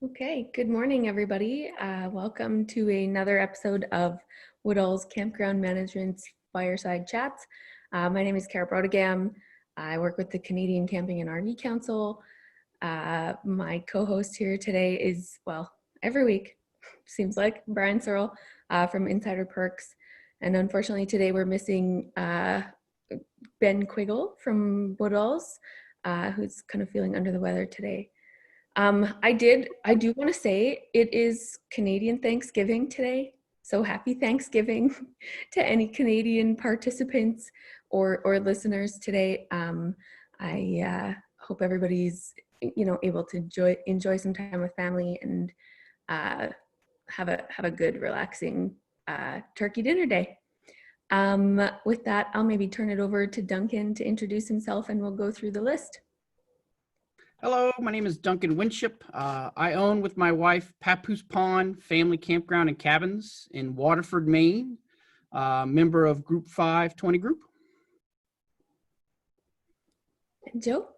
Okay, good morning, everybody. Welcome to another episode of Woodall's Campground Management's Fireside Chats. My name is Cara Braeutigam. I work with the Canadian Camping and RV Council. My co-host here today is, well, every week, seems like, Brian Searl from Insider Perks. And unfortunately, today we're missing Ben Quiggle from Woodall's, who's kind of feeling under the weather today. I do want to say it is Canadian Thanksgiving today. So happy Thanksgiving to any Canadian participants or listeners today. I hope everybody's, able to enjoy some time with family and have a good, relaxing turkey dinner day. With that, I'll maybe turn it over to Duncan to introduce himself and we'll go through the list. Hello, my name is Duncan Winship. I own with my wife Papoose Pond Family Campground and Cabins in Waterford, Maine, member of Group 520 Group. And Joe?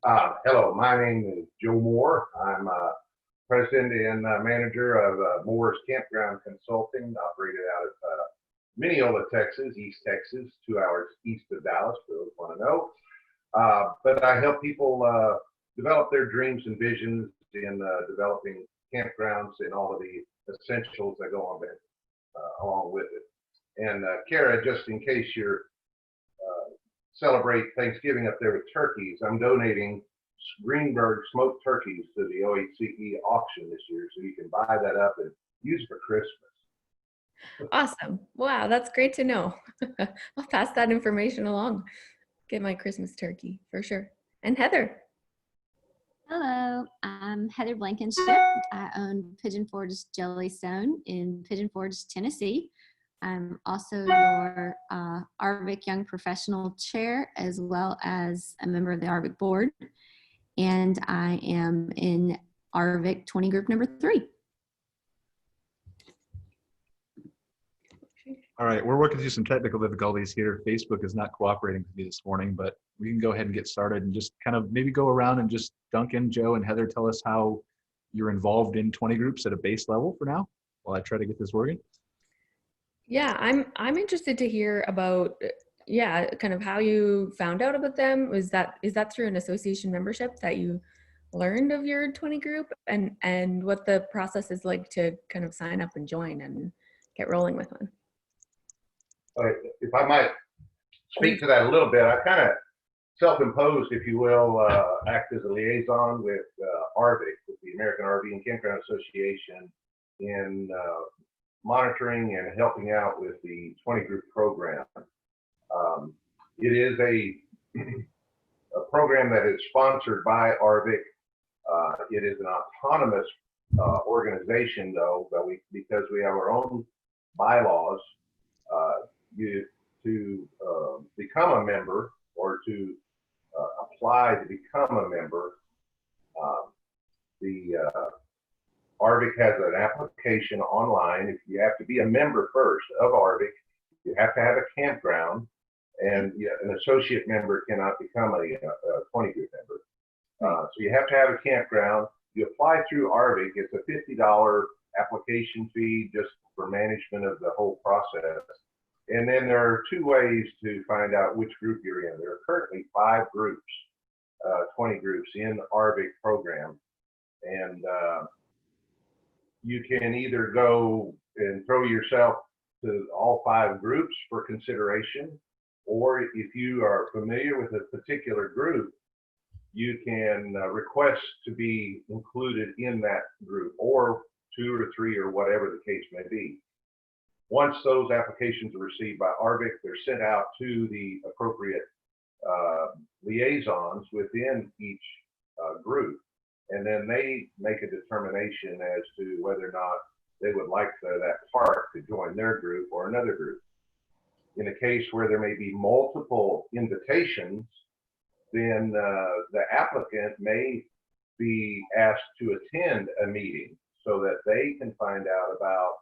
Hello, my name is Joe Moore. I'm president and manager of Moore's Campground Consulting, operated out of Mineola, Texas, East Texas, 2 hours east of Dallas, for those who want to know. But I help people develop their dreams and visions in developing campgrounds and all of the essentials that go on with, along with it. And Cara, just in case you're celebrate Thanksgiving up there with turkeys, I'm donating Greenberg smoked turkeys to the OHCE auction this year, so you can buy that up and use it for Christmas. Awesome. Wow, that's great to know. I'll pass that information along. Get my Christmas turkey for sure. And Heather. Hello, I'm Heather Blankenship. I own Pigeon Forge Jellystone in Pigeon Forge, Tennessee. I'm also your ARVC Young Professional Chair, as well as a member of the ARVC board. And I am in ARVC 20 Group number 3. All right, we're working through some technical difficulties here. Facebook is not cooperating with me this morning, but we can go ahead and get started and just kind of maybe go around and just Duncan, Joe, and Heather tell us how you're involved in 20 groups at a base level for now while I try to get this working. Yeah, I'm interested to hear about, kind of how you found out about them. Is that through an association membership that you learned of your 20 group and what the process is like to kind of sign up and join and get rolling with one? If I might speak to that a little bit, I kind of self-imposed, if you will, act as a liaison with ARVC, with the American RV and Campground Association, in monitoring and helping out with the 20 group program. It is a program that is sponsored by ARVC. It is an autonomous organization, though, because we have our own bylaws. To become a member or to apply to become a member, the ARVC has an application online. If you have to be a member first of ARVC, you have to have a campground, and an associate member cannot become a 20 group member. So you have to have a campground. You apply through ARVC. It's a $50 application fee just for management of the whole process. And then there are 2 ways to find out which group you're in. There are currently 5 groups, 20 groups in the ARVC program. And you can either go and throw yourself to all 5 groups for consideration, or if you are familiar with a particular group, you can request to be included in that group, or 2 or 3 or whatever the case may be. Once those applications are received by ARVC, they're sent out to the appropriate liaisons within each group, and then they make a determination as to whether or not they would like that park to join their group or another group. In a case where there may be multiple invitations, then the applicant may be asked to attend a meeting so that they can find out about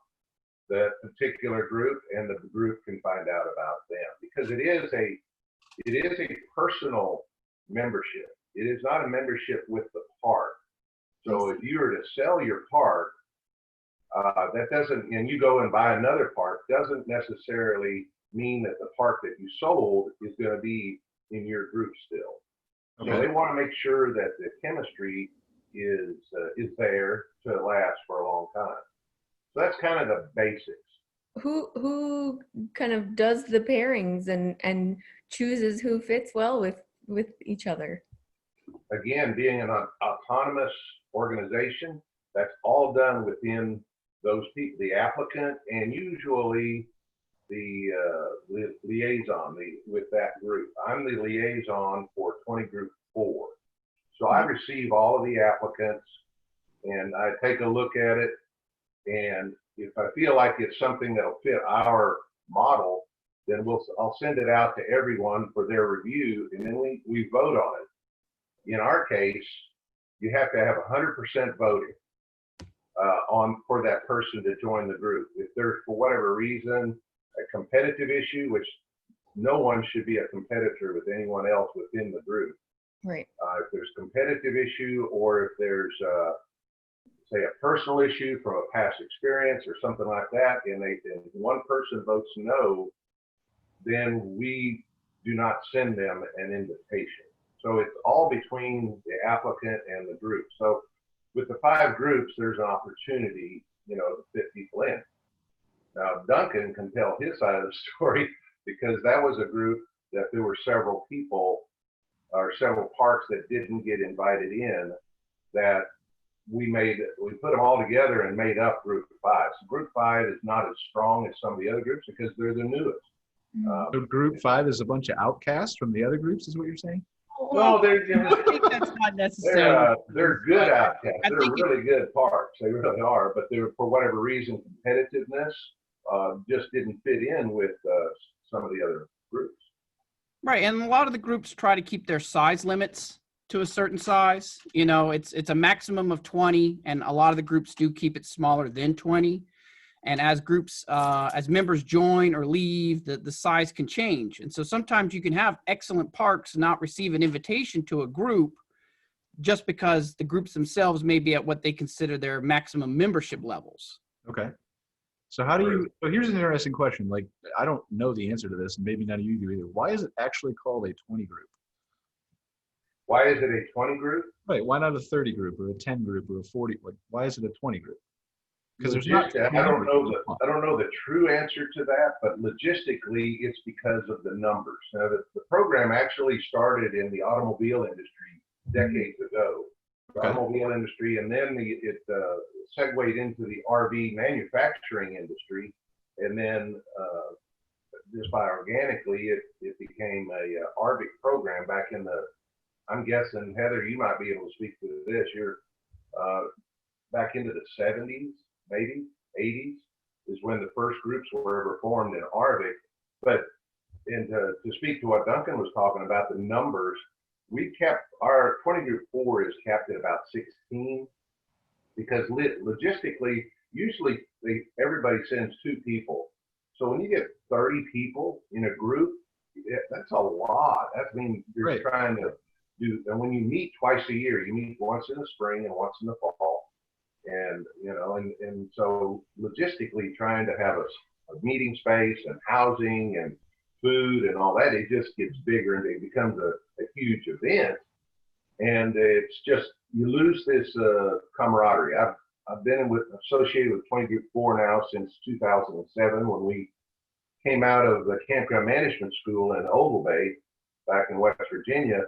the particular group and the group can find out about them, because it is a personal membership. It is not a membership with the park. So if you were to sell your park, that doesn't, and you go and buy another park, doesn't necessarily mean that the park that you sold is going to be in your group still. So Okay. they want to make sure that the chemistry is there to last for a long time. So that's kind of the basics. Who kind of does the pairings and chooses who fits well with each other? Again, being an autonomous organization, that's all done within those people, the applicant, and usually the liaison with that group. I'm the liaison for 20 Group 4. So I receive all of the applicants and I take a look at it. And if I feel like it's something that'll fit our model, then I'll send it out to everyone for their review, and then we vote on it. In our case, you have to have 100% voting for that person to join the group. If there's, for whatever reason, a competitive issue, which no one should be a competitor with anyone else within the group. Right. If there's a competitive issue, or if there's say a personal issue from a past experience or something like that, and one person votes no, then we do not send them an invitation. So it's all between the applicant and the group. So with the 5 groups, there's an opportunity, to fit people in. Now, Duncan can tell his side of the story, because that was a group that there were several people or several parks that didn't get invited in, that we put them all together and made up Group 5. So Group 5 is not as strong as some of the other groups because they're the newest. So Group 5 is a bunch of outcasts from the other groups, is what you're saying? Well, I think that's not necessarily. they're good outcasts. They're really good parks. They really are. But they're, for whatever reason, competitiveness just didn't fit in with some of the other groups. Right, and a lot of the groups try to keep their size limits to a certain size. It's a maximum of 20, and a lot of the groups do keep it smaller than 20. And as groups, as members join or leave, the size can change. And so sometimes you can have excellent parks not receive an invitation to a group just because the groups themselves may be at what they consider their maximum membership levels. Okay. So so here's an interesting question. Like, I don't know the answer to this, and maybe none of you do either. Why is it actually called a 20 group? Why is it a 20 group? Right. Why not a 30 group or a 10 group or a 40? Like, why is it a 20 group? Because there's not. I don't know the true answer to that, but logistically, it's because of the numbers. Now, the program actually started in the automobile industry decades ago. The automobile industry, and then it segued into the RV manufacturing industry, and then just by organically, it became a RV program back in the. I'm guessing, Heather, you might be able to speak to this. You're back into the 70s, maybe 80s, is when the first groups were ever formed in RV. But to speak to what Duncan was talking about, the numbers, we kept our 20 Group 4 is capped at about 16, because logistically, usually everybody sends 2 people. So when you get 30 people in a group, that's a lot. That means you're trying to do, and when you meet twice a year, you meet once in the spring and once in the fall. And, and so logistically trying to have a meeting space and housing and food and all that, it just gets bigger and it becomes a huge event. And it's just, you lose this camaraderie. I've been associated with 20 Group 4 now since 2007, when we came out of the Campground Management School in Oval Bay back in West Virginia.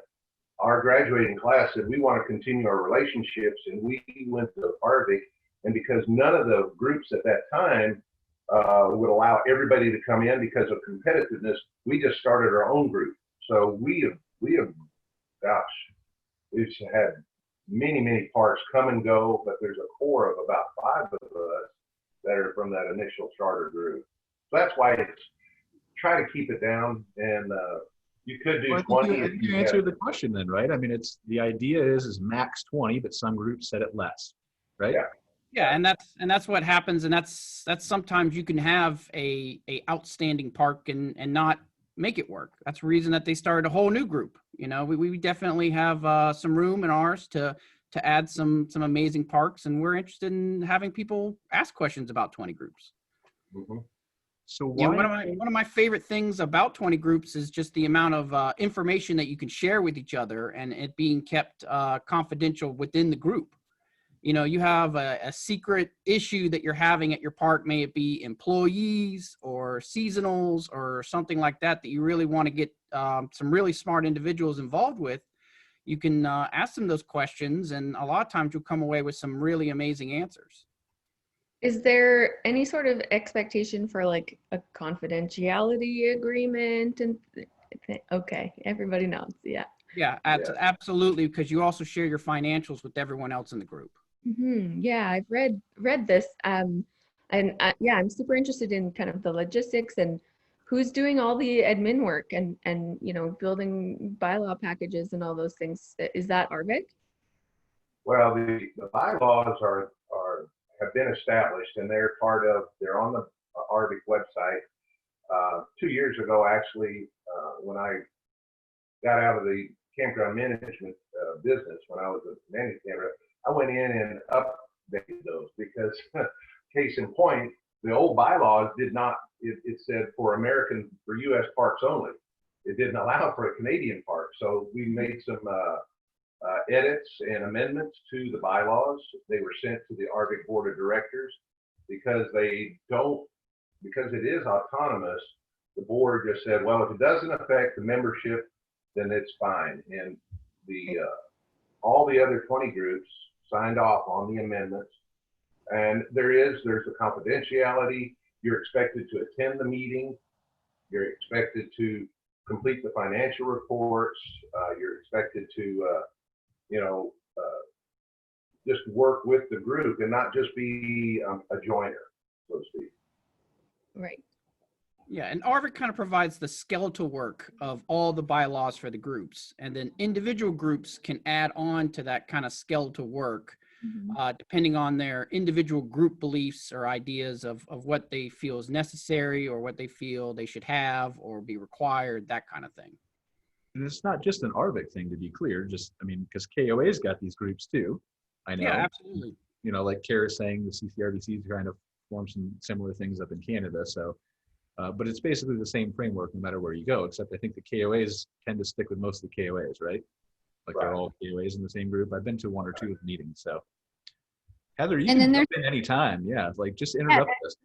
Our graduating class said, we want to continue our relationships, and we went to Arvik, and because none of the groups at that time would allow everybody to come in because of competitiveness, we just started our own group. So we have, gosh, we've had many parks come and go, but there's a core of about 5 of us that are from that initial charter group. So that's why it's try to keep it down, and you could do 20. I think you answered the question then, right? I mean, the idea is max 20, but some groups set it less, right? Yeah, and that's what happens, and that's sometimes you can have a outstanding park and not make it work. That's the reason that they started a whole new group. We definitely have some room in ours to to add some amazing parks, and we're interested in having people ask questions about 20 groups. Mhm. So You know, why? one of my favorite things about 20 groups is just the amount of information that you can share with each other, and it being kept confidential within the group. You know, you have a secret issue that you're having at your park, may it be employees or seasonals or something like that, that you really want to get some really smart individuals involved with. You can ask them those questions, and a lot of times you'll come away with some really amazing answers. Is there any sort of expectation for like a confidentiality agreement? And okay, everybody knows. Yeah. Yeah, Yeah. absolutely, because you also share your financials with everyone else in the group. Yeah, I've read this. And yeah, I'm super interested in kind of the logistics and who's doing all the admin work and you know, building bylaw packages and all those things. Is that ARVC? Well, the bylaws have been established, and they're on the ARVC website. 2 years ago, actually, when I got out of the campground management business, when I was a managing campground, I went in and updated those because, case in point, the old bylaws did not. It said for U.S. parks only. It didn't allow for a Canadian park. So we made some edits and amendments to the bylaws. They were sent to the ARVC board of directors because because it is autonomous. The board just said, well, if it doesn't affect the membership, then it's fine. And all the other 20 groups signed off on the amendments. And there's a confidentiality. You're expected to attend the meeting. You're expected to complete the financial reports. You're expected to, just work with the group and not just be a joiner, so to speak. Right. Yeah, and ARVC kind of provides the skeletal work of all the bylaws for the groups, and then individual groups can add on to that kind of skeletal work, depending on their individual group beliefs or ideas of what they feel is necessary or what they feel they should have or be required, that kind of thing. And it's not just an ARVC thing, to be clear. Because KOA's got these groups too. I know. Yeah, absolutely. You know, like Cara saying, the CCRVC is trying to form some similar things up in Canada. So, but it's basically the same framework no matter where you go, except I think the KOAs tend to stick with most of the KOAs, right? Like they're all KOAs in the same group. I've been to one or two of the meetings. So, Heather, you can jump in anytime. Yeah, like just interrupt us.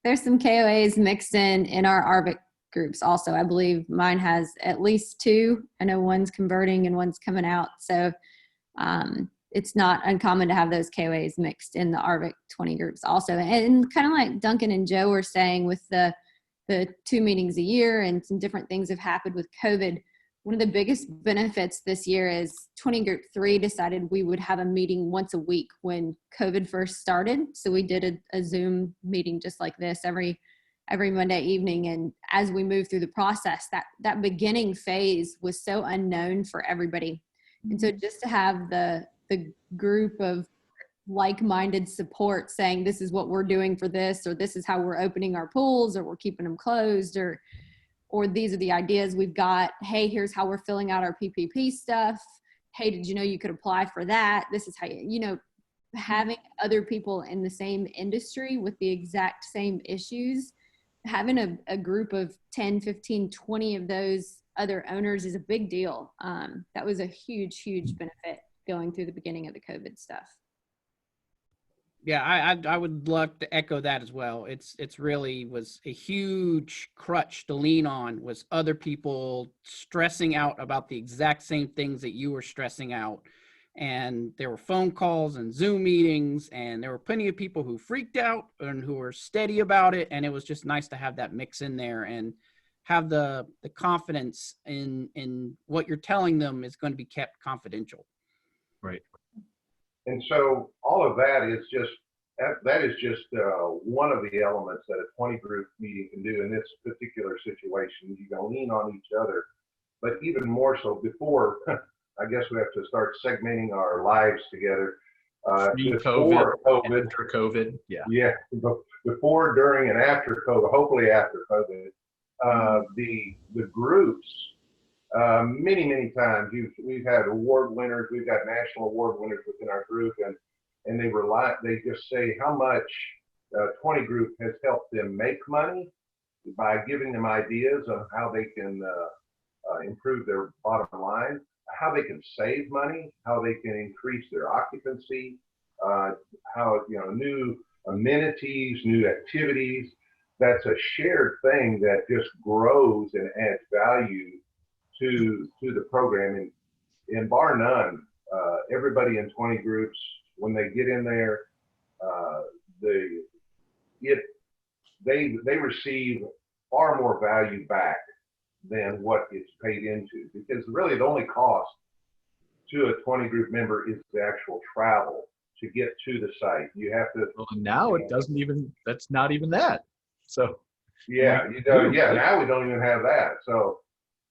There's some KOAs mixed in our ARVC groups also. I believe mine has at least two. I know one's converting and one's coming out. So it's not uncommon to have those KOAs mixed in the ARVC 20 groups also. And kind of like Duncan and Joe were saying with the 2 meetings a year and some different things have happened with COVID. One of the biggest benefits this year is 20 Group 3 decided we would have a meeting once a week when COVID first started. So we did a Zoom meeting just like this every Monday evening. And as we moved through the process, that beginning phase was so unknown for everybody. And so just to have the group of like-minded support saying, this is what we're doing for this, or this is how we're opening our pools, or we're keeping them closed, or these are the ideas we've got. Hey, here's how we're filling out our PPP stuff. Hey, did you know you could apply for that? This is how having other people in the same industry with the exact same issues, having a group of 10, 15, 20 of those other owners is a big deal. That was a huge, huge benefit going through the beginning of the COVID stuff. Yeah, I would love to echo that as well. It's really was a huge crutch to lean on, was other people stressing out about the exact same things that you were stressing out. And there were phone calls and Zoom meetings, and there were plenty of people who freaked out and who were steady about it. And it was just nice to have that mix in there and have the confidence in what you're telling them is going to be kept confidential. Right. And so all of that is just one of the elements that a 20 group meeting can do in this particular situation. You can lean on each other, but even more so before, I guess we have to start segmenting our lives together. Before COVID, after COVID, yeah. Yeah, before, during, and after COVID, hopefully after COVID, the groups many times. We've had award winners. We've got national award winners within our group, and they just say how much 20 Group has helped them make money by giving them ideas on how they can improve their bottom line, how they can save money, how they can increase their occupancy, how, new amenities, new activities. That's a shared thing that just grows and adds value to the program. And bar none, everybody in 20 Groups, when they get in there, they receive far more value back than what it's paid into, because really the only cost to a 20 Group member is the actual travel to get to the site. You have to. Well, now it doesn't even. That's not even that. So. Yeah, now we don't even have that. So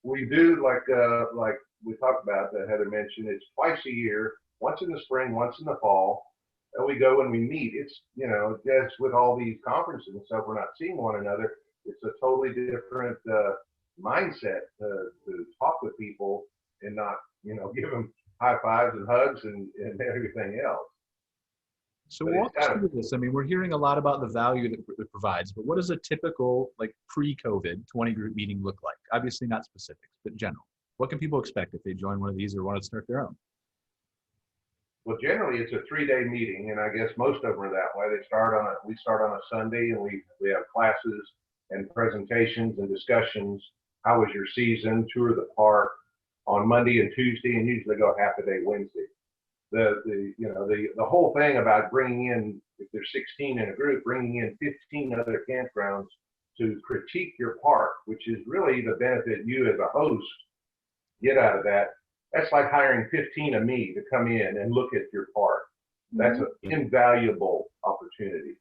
we do like we talked about, that Heather mentioned. It's twice a year, once in the spring, once in the fall, and we go and we meet. It's just with all these conferences and stuff, we're not seeing one another. It's a totally different mindset to talk with people and not give them high fives and hugs and everything else. So But walk it's us kind through this. I mean, we're hearing a lot about the value that it provides, but what does a typical, like, pre-COVID 20 Group meeting look like? Obviously not specifics, but general. What can people expect if they join one of these or want to start their own? Well, generally it's a 3-day meeting, and I guess most of them are that way. We start on a Sunday, and we have classes and presentations and discussions. How was your season? Tour the park on Monday and Tuesday, and usually go half a day Wednesday. The whole thing about bringing in, if there's 16 in a group, bringing in 15 other campgrounds to critique your park, which is really the benefit you as a host get out of that. That's like hiring 15 of me to come in and look at your park. That's an invaluable opportunity.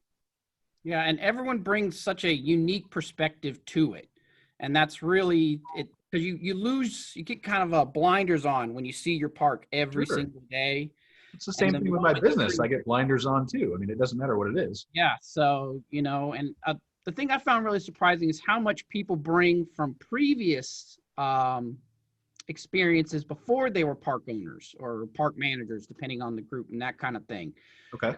Yeah, and everyone brings such a unique perspective to it. And that's really it, because you get kind of blinders on when you see your park every Sure. single day. It's the same thing with my business. I get blinders on too. I mean, it doesn't matter what it is. Yeah, so, and the thing I found really surprising is how much people bring from previous experiences before they were park owners or park managers, depending on the group and that kind of thing. Okay.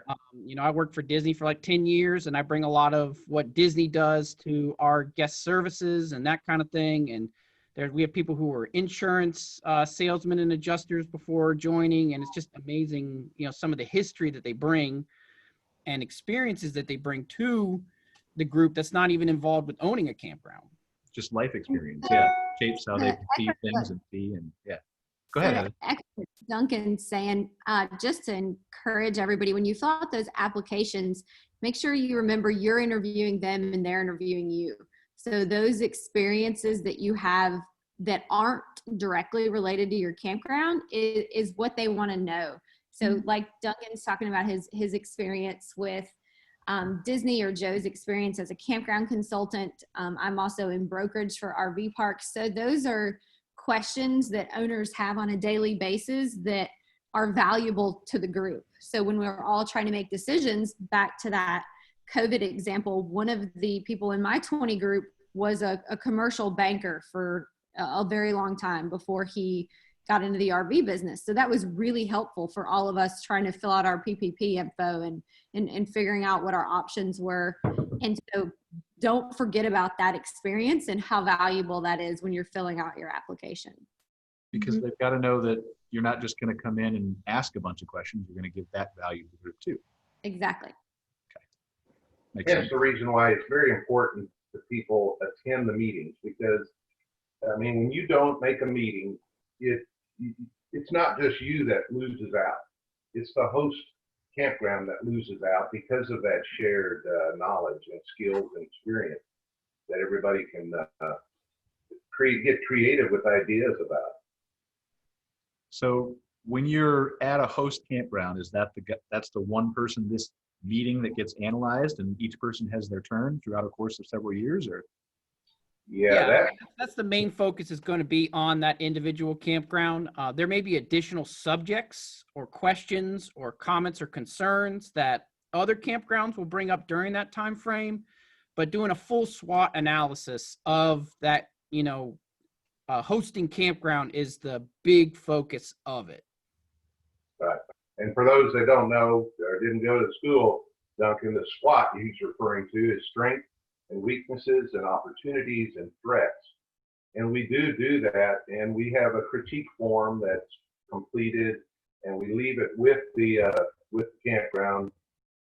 I worked for Disney for like 10 years, and I bring a lot of what Disney does to our guest services and that kind of thing. And we have people who were insurance salesmen and adjusters before joining, and it's just amazing, some of the history that they bring and experiences that they bring to the group that's not even involved with owning a campground. Just life experience. Yeah. Shapes how they perceive things and see. And yeah. Go ahead, Heather. Duncan saying, just to encourage everybody, when you fill out those applications, make sure you remember you're interviewing them and they're interviewing you. So those experiences that you have that aren't directly related to your campground is what they want to know. So like Duncan's talking about his experience with Disney, or Joe's experience as a campground consultant. I'm also in brokerage for RV parks. So those are questions that owners have on a daily basis that are valuable to the group. So when we're all trying to make decisions, back to that COVID example, one of the people in my 20 group was a commercial banker for a very long time before he got into the RV business. So that was really helpful for all of us trying to fill out our PPP info and figuring out what our options were. And so don't forget about that experience and how valuable that is when you're filling out your application. Because they've got to know that you're not just going to come in and ask a bunch of questions. You're going to give that value to the group too. Exactly. Okay. Makes sense. Hence the reason why it's very important that people attend the meetings, because when you don't make a meeting, it's not just you that loses out. It's the host campground that loses out because of that shared knowledge and skills and experience that everybody can get creative with ideas about. So when you're at a host campground, that's the one person this meeting that gets analyzed, and each person has their turn throughout a course of several years, or? Yeah, that's the main focus is going to be on that individual campground. There may be additional subjects or questions or comments or concerns that other campgrounds will bring up during that time frame, but doing a full SWOT analysis of that, hosting campground is the big focus of it. Right. And for those that don't know or didn't go to school, Duncan, the SWOT he's referring to is strengths and weaknesses and opportunities and threats. And we do that, and we have a critique form that's completed, and we leave it with the campground.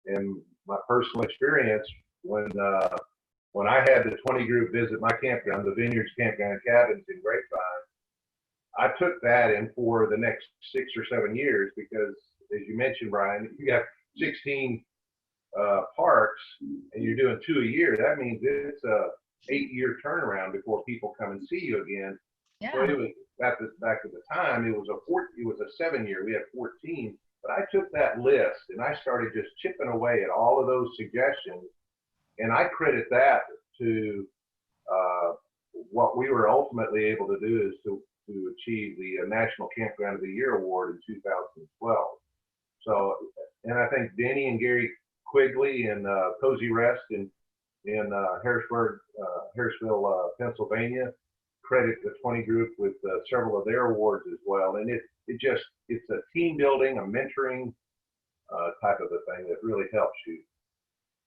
And my personal experience, when I had the 20 group visit my campground, the Vineyards Campground and Cabins in Grapevine, I took that in for the next 6 or 7 years because, as you mentioned, Brian, you got 16 parks and you're doing 2 a year. That means it's a 8-year turnaround before people come and see you again. Yeah. So it was back at the time, it was a 7-year. We had 14, but I took that list and I started just chipping away at all of those suggestions, and I credit that to what we were ultimately able to do is to achieve the National Campground of the Year award in 2012. So, and I think Denny and Gary Quigley and Cozy Rest in Harrisville, Pennsylvania, credit the 20 group with several of their awards as well. And it's a team building, a mentoring type of a thing that really helps you.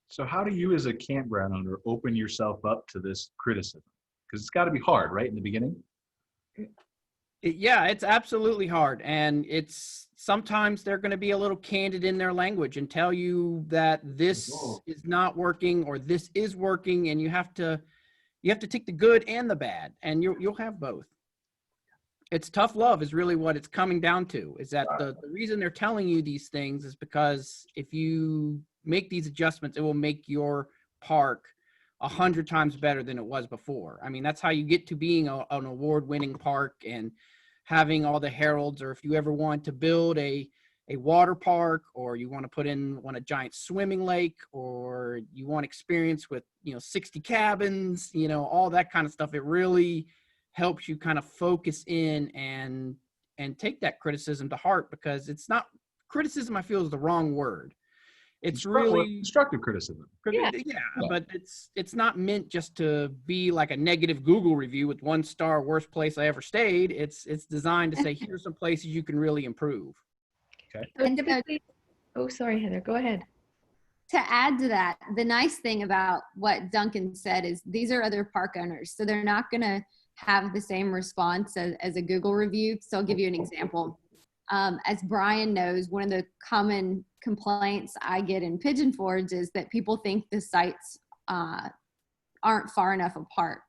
So how do you as a campground owner open yourself up to this criticism? Because it's got to be hard, right, in the beginning? Yeah, it's absolutely hard. And it's sometimes they're going to be a little candid in their language and tell you that this is not working or this is working, and you have to take the good and the bad, and you'll have both. It's tough love is really what it's coming down to, is that the reason they're telling you these things is because if you make these adjustments, it will make your park 100 times better than it was before. I mean, that's how you get to being an award-winning park and having all the heralds. Or if you ever want to build a water park, or you want to put in a giant swimming lake, or you want experience with 60 cabins, all that kind of stuff, it really helps you kind of focus in and take that criticism to heart, because it's not criticism, I feel, is the wrong word. It's really constructive criticism. Yeah, but it's not meant just to be like a negative Google review with 1 star, worst place I ever stayed. It's designed to say, here's some places you can really improve. Okay. And Oh, sorry, Heather, go ahead. to add to that, the nice thing about what Duncan said is these are other park owners, so they're not going to have the same response as a Google review. So I'll give you an example. As Brian knows, one of the common complaints I get in Pigeon Forge is that people think the sites aren't far enough apart.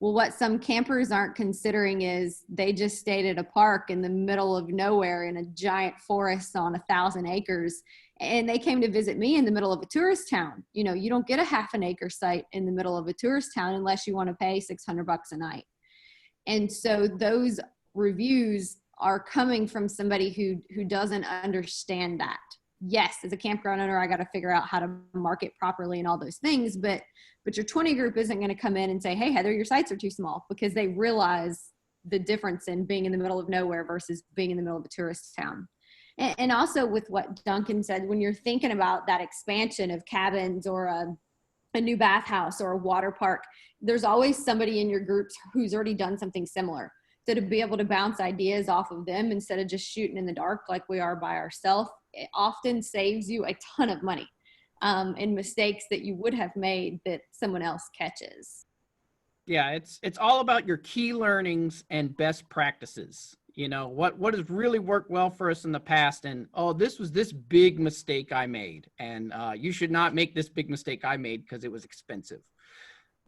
Well, what some campers aren't considering is they just stayed at a park in the middle of nowhere in a giant forest on 1,000 acres, and they came to visit me in the middle of a tourist town. You know, you don't get a half an acre site in the middle of a tourist town unless you want to pay $600 a night. And so those reviews are coming from somebody who doesn't understand that. Yes, as a campground owner, I got to figure out how to market properly and all those things, but your 20 group isn't going to come in and say, hey, Heather, your sites are too small, because they realize the difference in being in the middle of nowhere versus being in the middle of a tourist town. And also with what Duncan said, when you're thinking about that expansion of cabins or a new bathhouse or a water park, there's always somebody in your groups who's already done something similar. So to be able to bounce ideas off of them instead of just shooting in the dark like we are by ourselves, it often saves you a ton of money and mistakes that you would have made that someone else catches. Yeah, it's all about your key learnings and best practices. You know, what has really worked well for us in the past, and this was this big mistake I made, and you should not make this big mistake I made because it was expensive.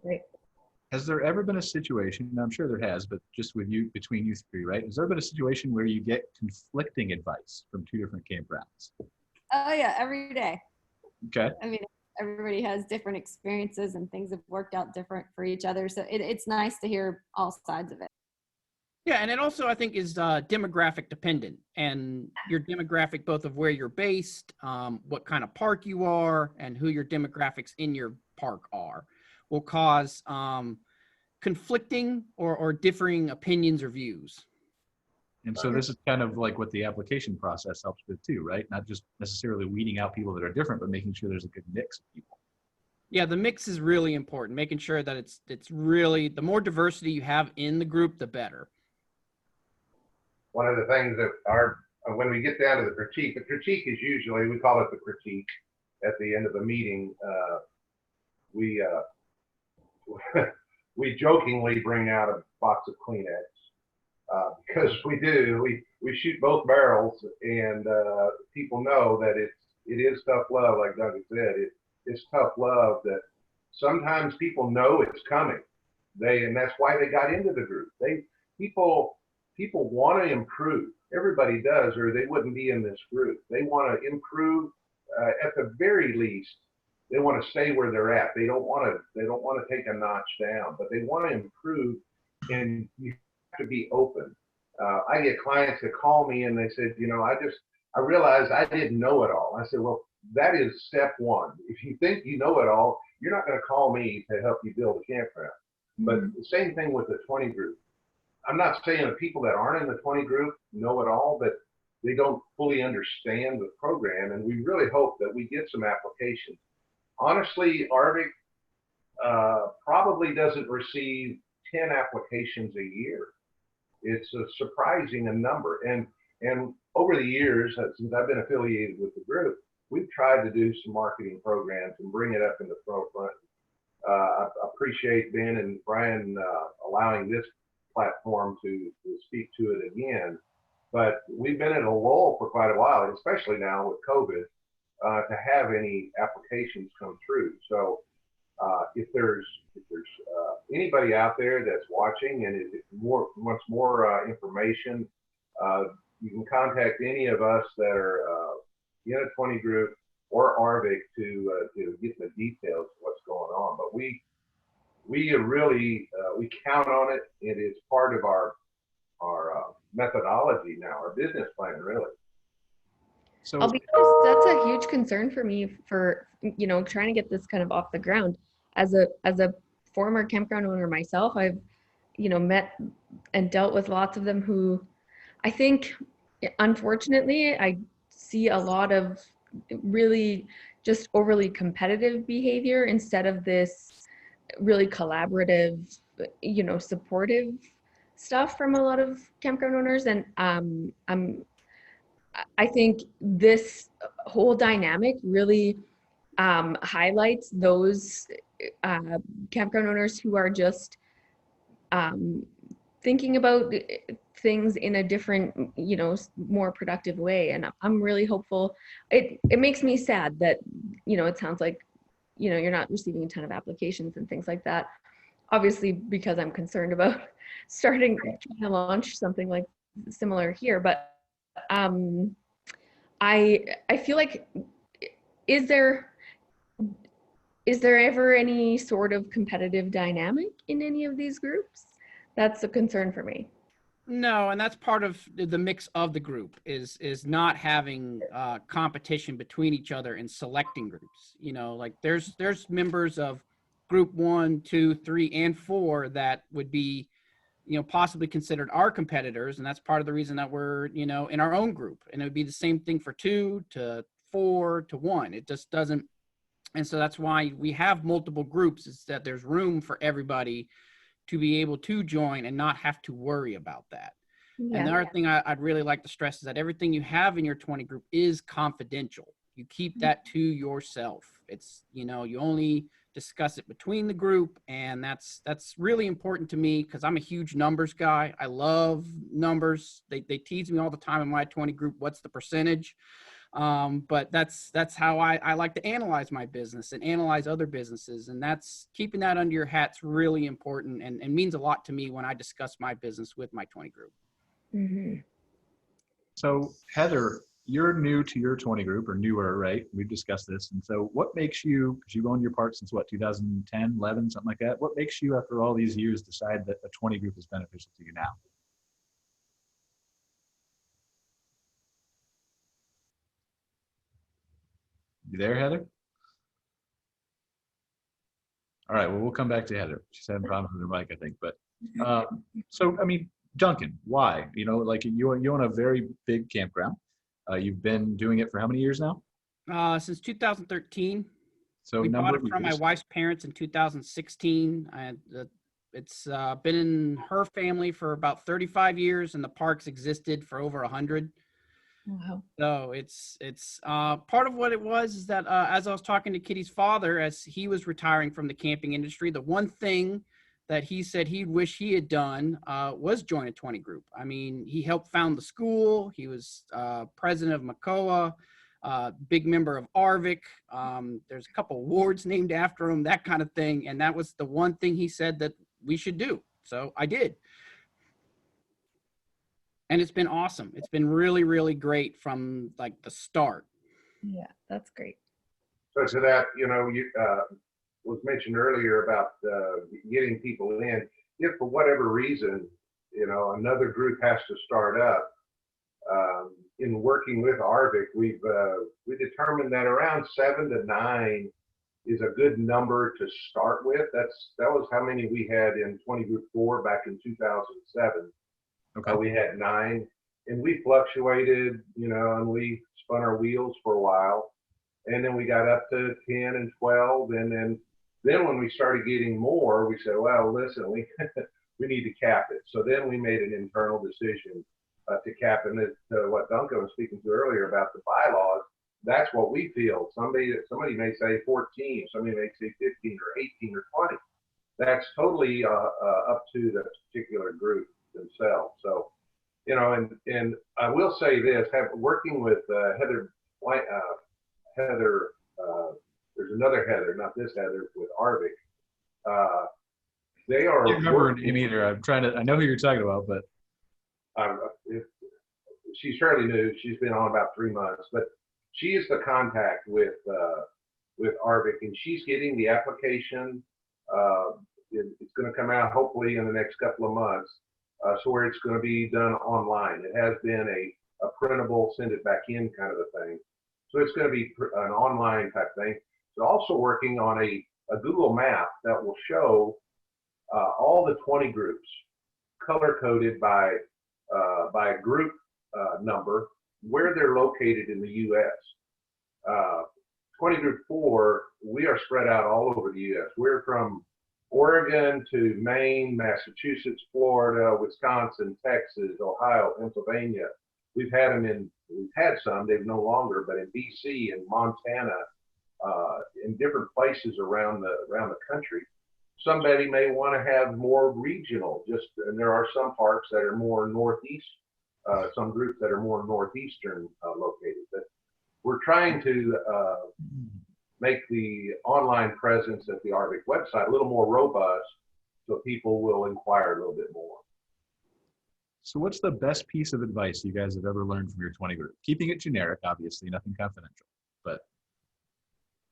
Right. Has there ever been a situation, and I'm sure there has, but just with you, between you three, right? Has there been a situation where you get conflicting advice from two different campgrounds? Oh yeah, every day. Okay. I mean, everybody has different experiences and things have worked out different for each other. So it's nice to hear all sides of it. Yeah, and it also, I think, is demographic dependent, and your demographic, both of where you're based, what kind of park you are, and who your demographics in your park are, will cause conflicting or differing opinions or views. And so this is kind of like what the application process helps with too, right? Not just necessarily weeding out people that are different, but making sure there's a good mix of people. Yeah, the mix is really important, making sure that it's really, the more diversity you have in the group, the better. One of the things that when we get down to the critique is usually, we call it the critique at the end of the meeting. We we jokingly bring out a box of Kleenex because we shoot both barrels, and people know that it is tough love, like Duncan said. It's tough love that sometimes people know it's coming. And that's why they got into the group. People want to improve. Everybody does, or they wouldn't be in this group. They want to improve. At the very least, they want to stay where they're at. They don't want to take a notch down, but they want to improve. And you have to be open. I get clients that call me and they said, I realized I didn't know it all. I said, well, that is step one. If you think you know it all, you're not going to call me to help you build a campground. But the same thing with the 20 group. I'm not saying the people that aren't in the 20 group know it all, but they don't fully understand the program. And we really hope that we get some applications. Honestly, ARVC probably doesn't receive 10 applications a year. It's a surprising number. And over the years, since I've been affiliated with the group, we've tried to do some marketing programs and bring it up in the forefront. I appreciate Ben and Brian allowing this platform to speak to it again. But we've been at a lull for quite a while, especially now with COVID, to have any applications come through. So if there's anybody out there that's watching and wants more information, you can contact any of us that are in a 20 group or ARVC to get the details of what's going on. But we really we count on it. It is part of our methodology now, our business plan, really. So I'll be honest, that's a huge concern for me for, trying to get this kind of off the ground. As a former campground owner myself, I've, met and dealt with lots of them who I think, unfortunately, I see a lot of really just overly competitive behavior instead of this really collaborative, supportive stuff from a lot of campground owners. And I think this whole dynamic really highlights those campground owners who are just thinking about things in a different, more productive way. And I'm really hopeful. It makes me sad that, it sounds like, you're not receiving a ton of applications and things like that. Obviously, because I'm concerned about trying to launch something like similar here. But I feel like, is there ever any sort of competitive dynamic in any of these groups? That's a concern for me. No, and that's part of the mix of the group is not having competition between each other and selecting groups. Like there's members of group 1, 2, 3, and 4 that would be, possibly considered our competitors, and that's part of the reason that we're, in our own group. And it would be the same thing for 2 to 4 to 1. It just doesn't. And so that's why we have multiple groups, is that there's room for everybody to be able to join and not have to worry about that. Yeah. And the other thing I'd really like to stress is that everything you have in your 20 group is confidential. You keep that to yourself. It's, you only discuss it between the group, and that's really important to me because I'm a huge numbers guy. I love numbers. They tease me all the time in my 20 group, what's the percentage? But that's how I like to analyze my business and analyze other businesses. And that's keeping that under your hat's really important and means a lot to me when I discuss my business with my 20 group. Mm-hmm. So Heather, you're new to your 20 group, or newer, right? We've discussed this. And so what makes you, because you've owned your park since what, 2010, 11, something like that. What makes you, after all these years, decide that a 20 group is beneficial to you now? You there, Heather? All right, well, we'll come back to Heather. She's having problems with her mic, I think. But so, I mean, Duncan, why? Like you own a very big campground. You've been doing it for how many years now? Since 2013. So We bought number it of from my years. wife's parents in 2016. It's been in her family for about 35 years, and the park's existed for over 100. Wow. So it's part of what it was is that as I was talking to Kitty's father, as he was retiring from the camping industry, the one thing that he said he'd wish he had done was join a 20 group. I mean, he helped found the school. He was president of MACOA, big member of ARVC. There's a couple awards named after him, that kind of thing. And that was the one thing he said that we should do. So I did. And it's been awesome. It's been really, really great from like the start. Yeah, that's great. So to that, you was mentioned earlier about getting people in. If for whatever reason, another group has to start up, in working with ARVC, we determined that around 7 to 9 is a good number to start with. That was how many we had in 20 Group 4 back in 2007. Okay. We had 9, and we fluctuated, and we spun our wheels for a while, and then we got up to 10 and 12, and then when we started getting more, we said, well, listen, we need to cap it. So then we made an internal decision to cap it. And what Duncan was speaking to earlier about the bylaws, that's what we feel. Somebody may say 14, somebody may say 15 or 18 or 20. That's totally up to the particular group themselves. So, and I will say this: working with Heather, there's another Heather, not this Heather, with ARVC. They are. I can't remember her name either. I know who you're talking about, but she's fairly new. She's been on about 3 months, but she is the contact with ARVC, and she's getting the application. It's going to come out hopefully in the next couple of months, so where it's going to be done online. It has been a printable, send it back in kind of a thing. So it's going to be an online type thing. They're also working on a Google map that will show all the 20 groups color coded by group number, where they're located in the U.S. 20 Group 4, we are spread out all over the U.S. We're from Oregon to Maine, Massachusetts, Florida, Wisconsin, Texas, Ohio, Pennsylvania. We've had some, they've no longer, but in BC and Montana, in different places around the country. Somebody may want to have more regional, and there are some parks that are more northeast, some groups that are more northeastern located. But we're trying to make the online presence at the ARVC website a little more robust, so people will inquire a little bit more. so what's the best piece of advice you guys have ever learned from your 20 group? Keeping it generic, obviously, nothing confidential, but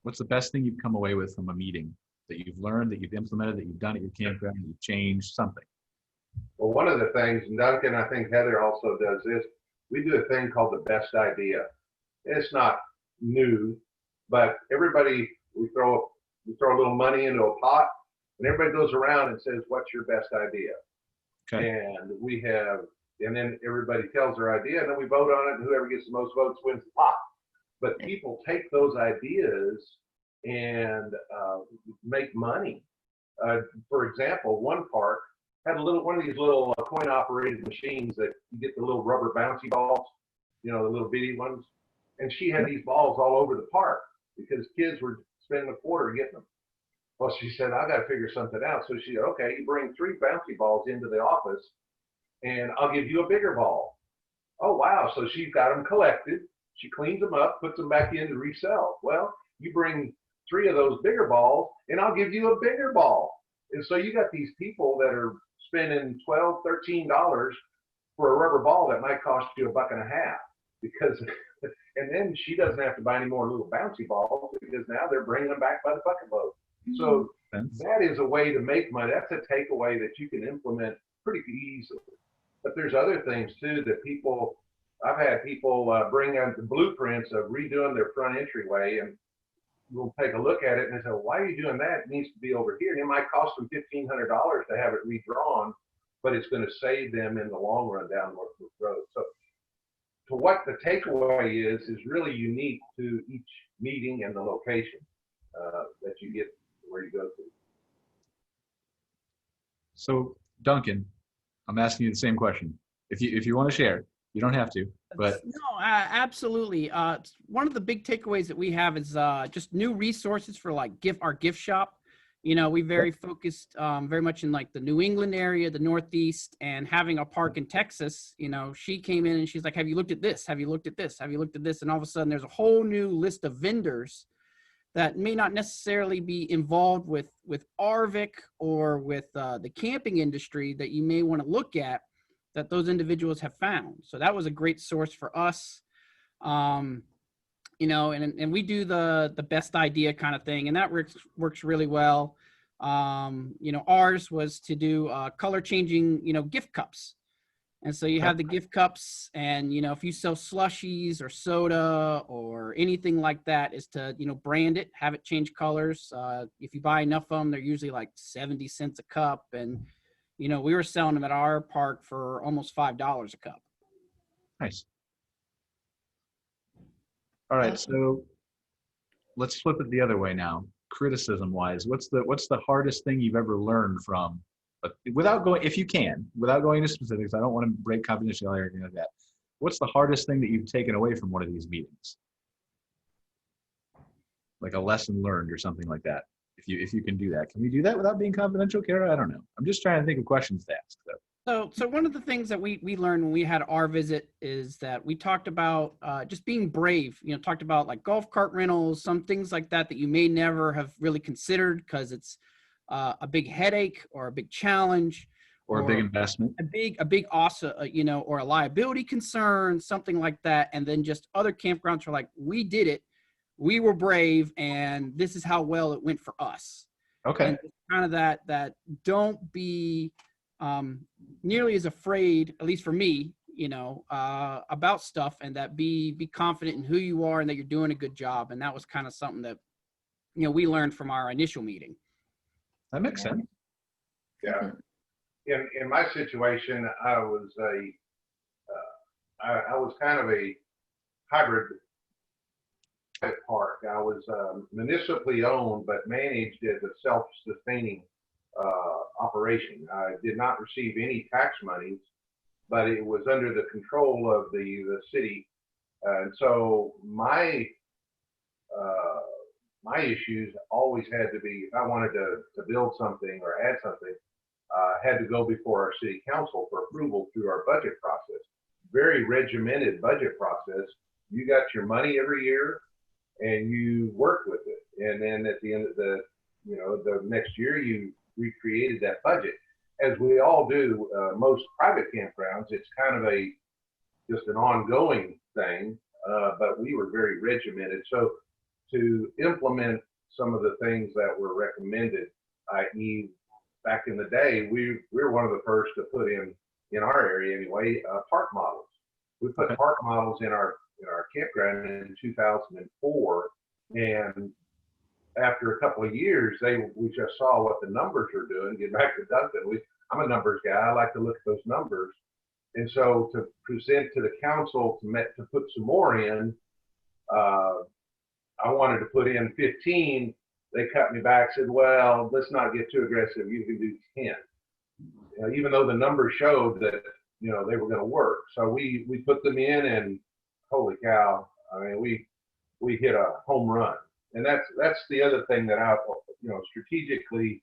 what's the best thing you've come away with from a meeting that you've learned, that you've implemented, that you've done at your campground, that you've changed something? Well, one of the things, and Duncan, I think Heather also does this, we do a thing called the best idea. It's not new, but everybody, we throw a little money into a pot, and everybody goes around and says, what's your best idea? Okay. And then everybody tells their idea, and then we vote on it, and whoever gets the most votes wins the pot. But people take those ideas and make money. For example, one park had one of these little coin-operated machines that you get the little rubber bouncy balls, the little bitty ones. And she had these balls all over the park because kids were spending a quarter getting them. Well, she said, I got to figure something out. So she said, okay, you bring 3 bouncy balls into the office and I'll give you a bigger ball. Oh, wow. So she's got them collected. She cleans them up, puts them back in to resell. Well, you bring 3 of those bigger balls and I'll give you a bigger ball. And so you got these people that are spending $12, $13 for a rubber ball that might cost you $1.50 because, and then she doesn't have to buy any more little bouncy balls because now they're bringing them back by the bucket load. So that is a way to make money. That's a takeaway that you can implement pretty easily. But there's other things too that I've had people bring out the blueprints of redoing their front entryway, and we'll take a look at it and they say, well, why are you doing that? It needs to be over here. And it might cost them $1,500 to have it redrawn, but it's going to save them in the long run down Northwood Road. So to what the takeaway is really unique to each meeting and the location. that you get where you go to. So Duncan, I'm asking you the same question. If you want to share, you don't have to, but No, absolutely. One of the big takeaways that we have is just new resources for like our gift shop. You know, we very focused very much in like the New England area, the Northeast, and having a park in Texas. You know, she came in and she's like, "Have you looked at this? Have you looked at this? Have you looked at this?" And all of a sudden, there's a whole new list of vendors that may not necessarily be involved with ARVC or with the camping industry that you may want to look at, that those individuals have found. So that was a great source for us. You know, and we do the best idea kind of thing, and that works really well. You know, ours was to do color changing, you know, gift cups. And so you have the gift cups, and, you know, if you sell slushies or soda or anything like that, is to, you know, brand it, have it change colors. If you buy enough of them, they're usually like 70 cents a cup. And, you know, we were selling them at our park for almost $5 a cup. nice. All right, so let's flip it the other way now. Criticism wise, what's the hardest thing you've ever learned from, without going, if you can, without going into specifics, I don't want to break confidentiality or anything like that. What's the hardest thing that you've taken away from one of these meetings? Like a lesson learned or something like that. If you can do that. Can we do that without being confidential, Cara? I don't know. I'm just trying to think of questions to ask. So one of the things that we learned when we had our visit is that we talked about just being brave. You know, talked about like golf cart rentals, some things like that that you may never have really considered because it's a big headache or a big challenge, Or a big investment. a big also, you know, or a liability concern, something like that. And then just other campgrounds are like, we did it, we were brave, and this is how well it went for us. Okay. And kind of that don't be nearly as afraid, at least for me, you know, about stuff, and that be confident in who you are and that you're doing a good job. And that was kind of something that, you know, we learned from our initial meeting. That makes sense. Yeah. In my situation, I was I was kind of a hybrid park. I was municipally owned, but managed as a self-sustaining operation. I did not receive any tax monies, but it was under the control of the city. And so my issues always had to be, if I wanted to build something or add something, had to go before our city council for approval through our budget process. Very regimented budget process. You got your money every year and you worked with it. And then at the end of the next year, you recreated that budget. As we all do, most private campgrounds, it's kind of just an ongoing thing, but we were very regimented. So to implement some of the things that were recommended, i.e. back in the day, we were one of the first to put in our area anyway, park models. We put park models in our campground in 2004, and after a couple of years, we just saw what the numbers are doing. Get back to Duncan, I'm a numbers guy. I like to look at those numbers, and so to present to the council to put some more in, I wanted to put in 15. They cut me back, said, well, let's not get too aggressive. You can do 10. Even though the numbers showed that, you know, they were going to work. So we put them in, and holy cow, I mean, we hit a home run. And that's the other thing that strategically,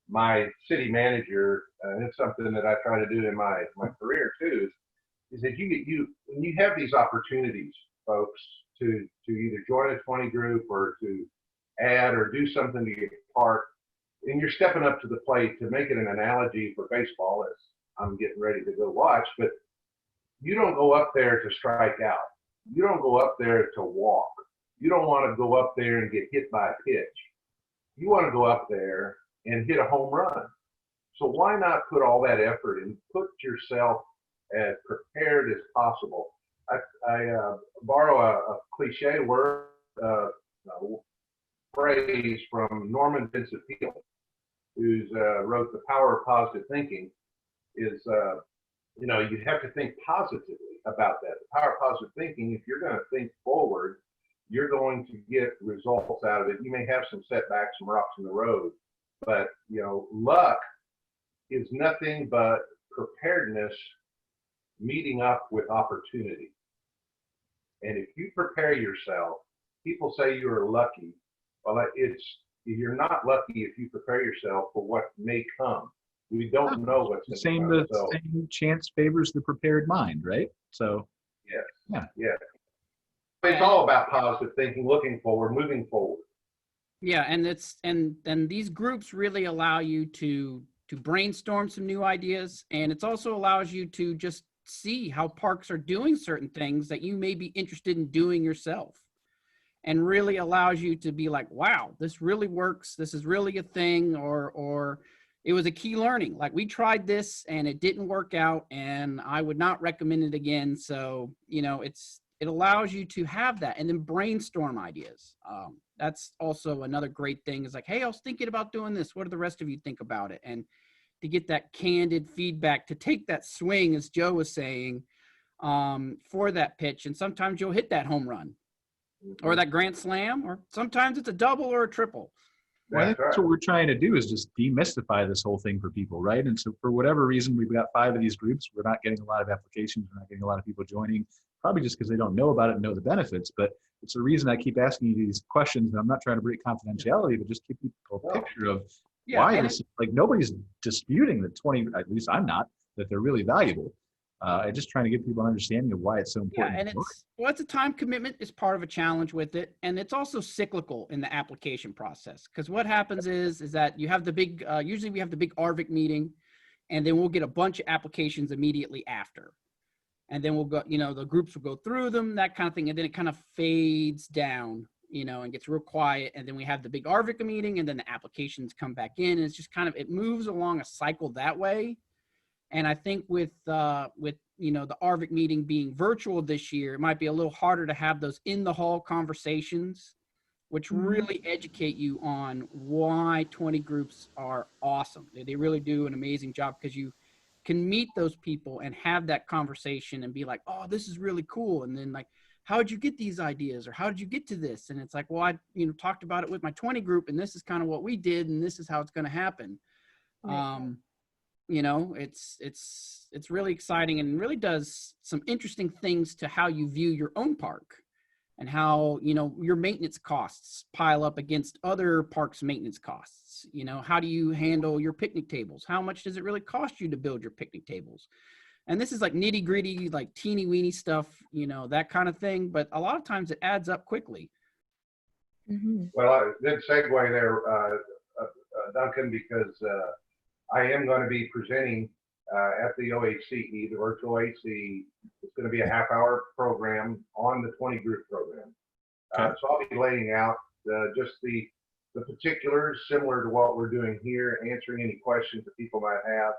my city manager, and it's something that I try to do in my career too, is that when you have these opportunities, folks, to either join a 20 group or to add or do something to your park, and you're stepping up to the plate. To make it an analogy for baseball, as I'm getting ready to go watch, but you don't go up there to strike out. You don't go up there to walk. You don't want to go up there and get hit by a pitch. You want to go up there and hit a home run. So why not put all that effort and put yourself as prepared as possible? I borrow a cliche word, phrase from Norman Vincent Peale, who's wrote The Power of Positive Thinking, is you have to think positively about that. The power of positive thinking, if you're going to think forward, you're going to get results out of it. You may have some setbacks, some rocks in the road, but luck is nothing but preparedness meeting up with opportunity. And if you prepare yourself, people say you're lucky. Well, you're not lucky if you prepare yourself for what may come. We don't know what's going to come. The same chance favors the prepared mind, right? So yeah. It's all about positive thinking, looking forward, moving forward. Yeah, and these groups really allow you to brainstorm some new ideas, and it also allows you to just see how parks are doing certain things that you may be interested in doing yourself, and really allows you to be like, wow, this really works. This is really a thing, or it was a key learning. Like, we tried this and it didn't work out, and I would not recommend it again. So, it allows you to have that and then brainstorm ideas. That's also another great thing, is like, hey, I was thinking about doing this. What do the rest of you think about it? And to get that candid feedback, to take that swing, as Joe was saying, for that pitch. And sometimes you'll hit that home run or that grand slam, or sometimes it's a double or a triple. Well, I think that's what we're trying to do, is just demystify this whole thing for people, right? And so for whatever reason, we've got 5 of these groups. We're not getting a lot of applications. We're not getting a lot of people joining, probably just because they don't know about it and know the benefits. But it's the reason I keep asking you these questions. And I'm not trying to break confidentiality, but just give people a picture of why this, like, nobody's disputing that 20, at least I'm not, that they're really valuable. I'm just trying to give people an understanding of why it's so important. Yeah, and it's a time commitment is part of a challenge with it. And it's also cyclical in the application process. Because what happens is that you have the big, usually we have the big ARVC meeting, and then we'll get a bunch of applications immediately after. And then we'll go, the groups will go through them, that kind of thing. And then it kind of fades down, and gets real quiet. And then we have the big ARVC meeting, and then the applications come back in. And it's just kind of, it moves along a cycle that way. And I think with the ARVC meeting being virtual this year, it might be a little harder to have those in the hall conversations, which really educate you on why 20 groups are awesome. They really do an amazing job, because you can meet those people and have that conversation and be like, oh, this is really cool. And then, like, how did you get these ideas, or how did you get to this? And it's like, well, I talked about it with my 20 group, and this is kind of what we did, and this is how it's going to happen. Right. It's really exciting, and really does some interesting things to how you view your own park, and how, your maintenance costs pile up against other parks' maintenance costs. How do you handle your picnic tables? How much does it really cost you to build your picnic tables? And this is like nitty gritty, like teeny weeny stuff, that kind of thing. But a lot of times it adds up quickly. Mm-hmm. Well, good segue there, Duncan, because I am going to be presenting at the OHCE, the virtual OHCE. It's going to be a half-hour program on the 20 group program. So I'll be laying out just the particulars, similar to what we're doing here, answering any questions that people might have.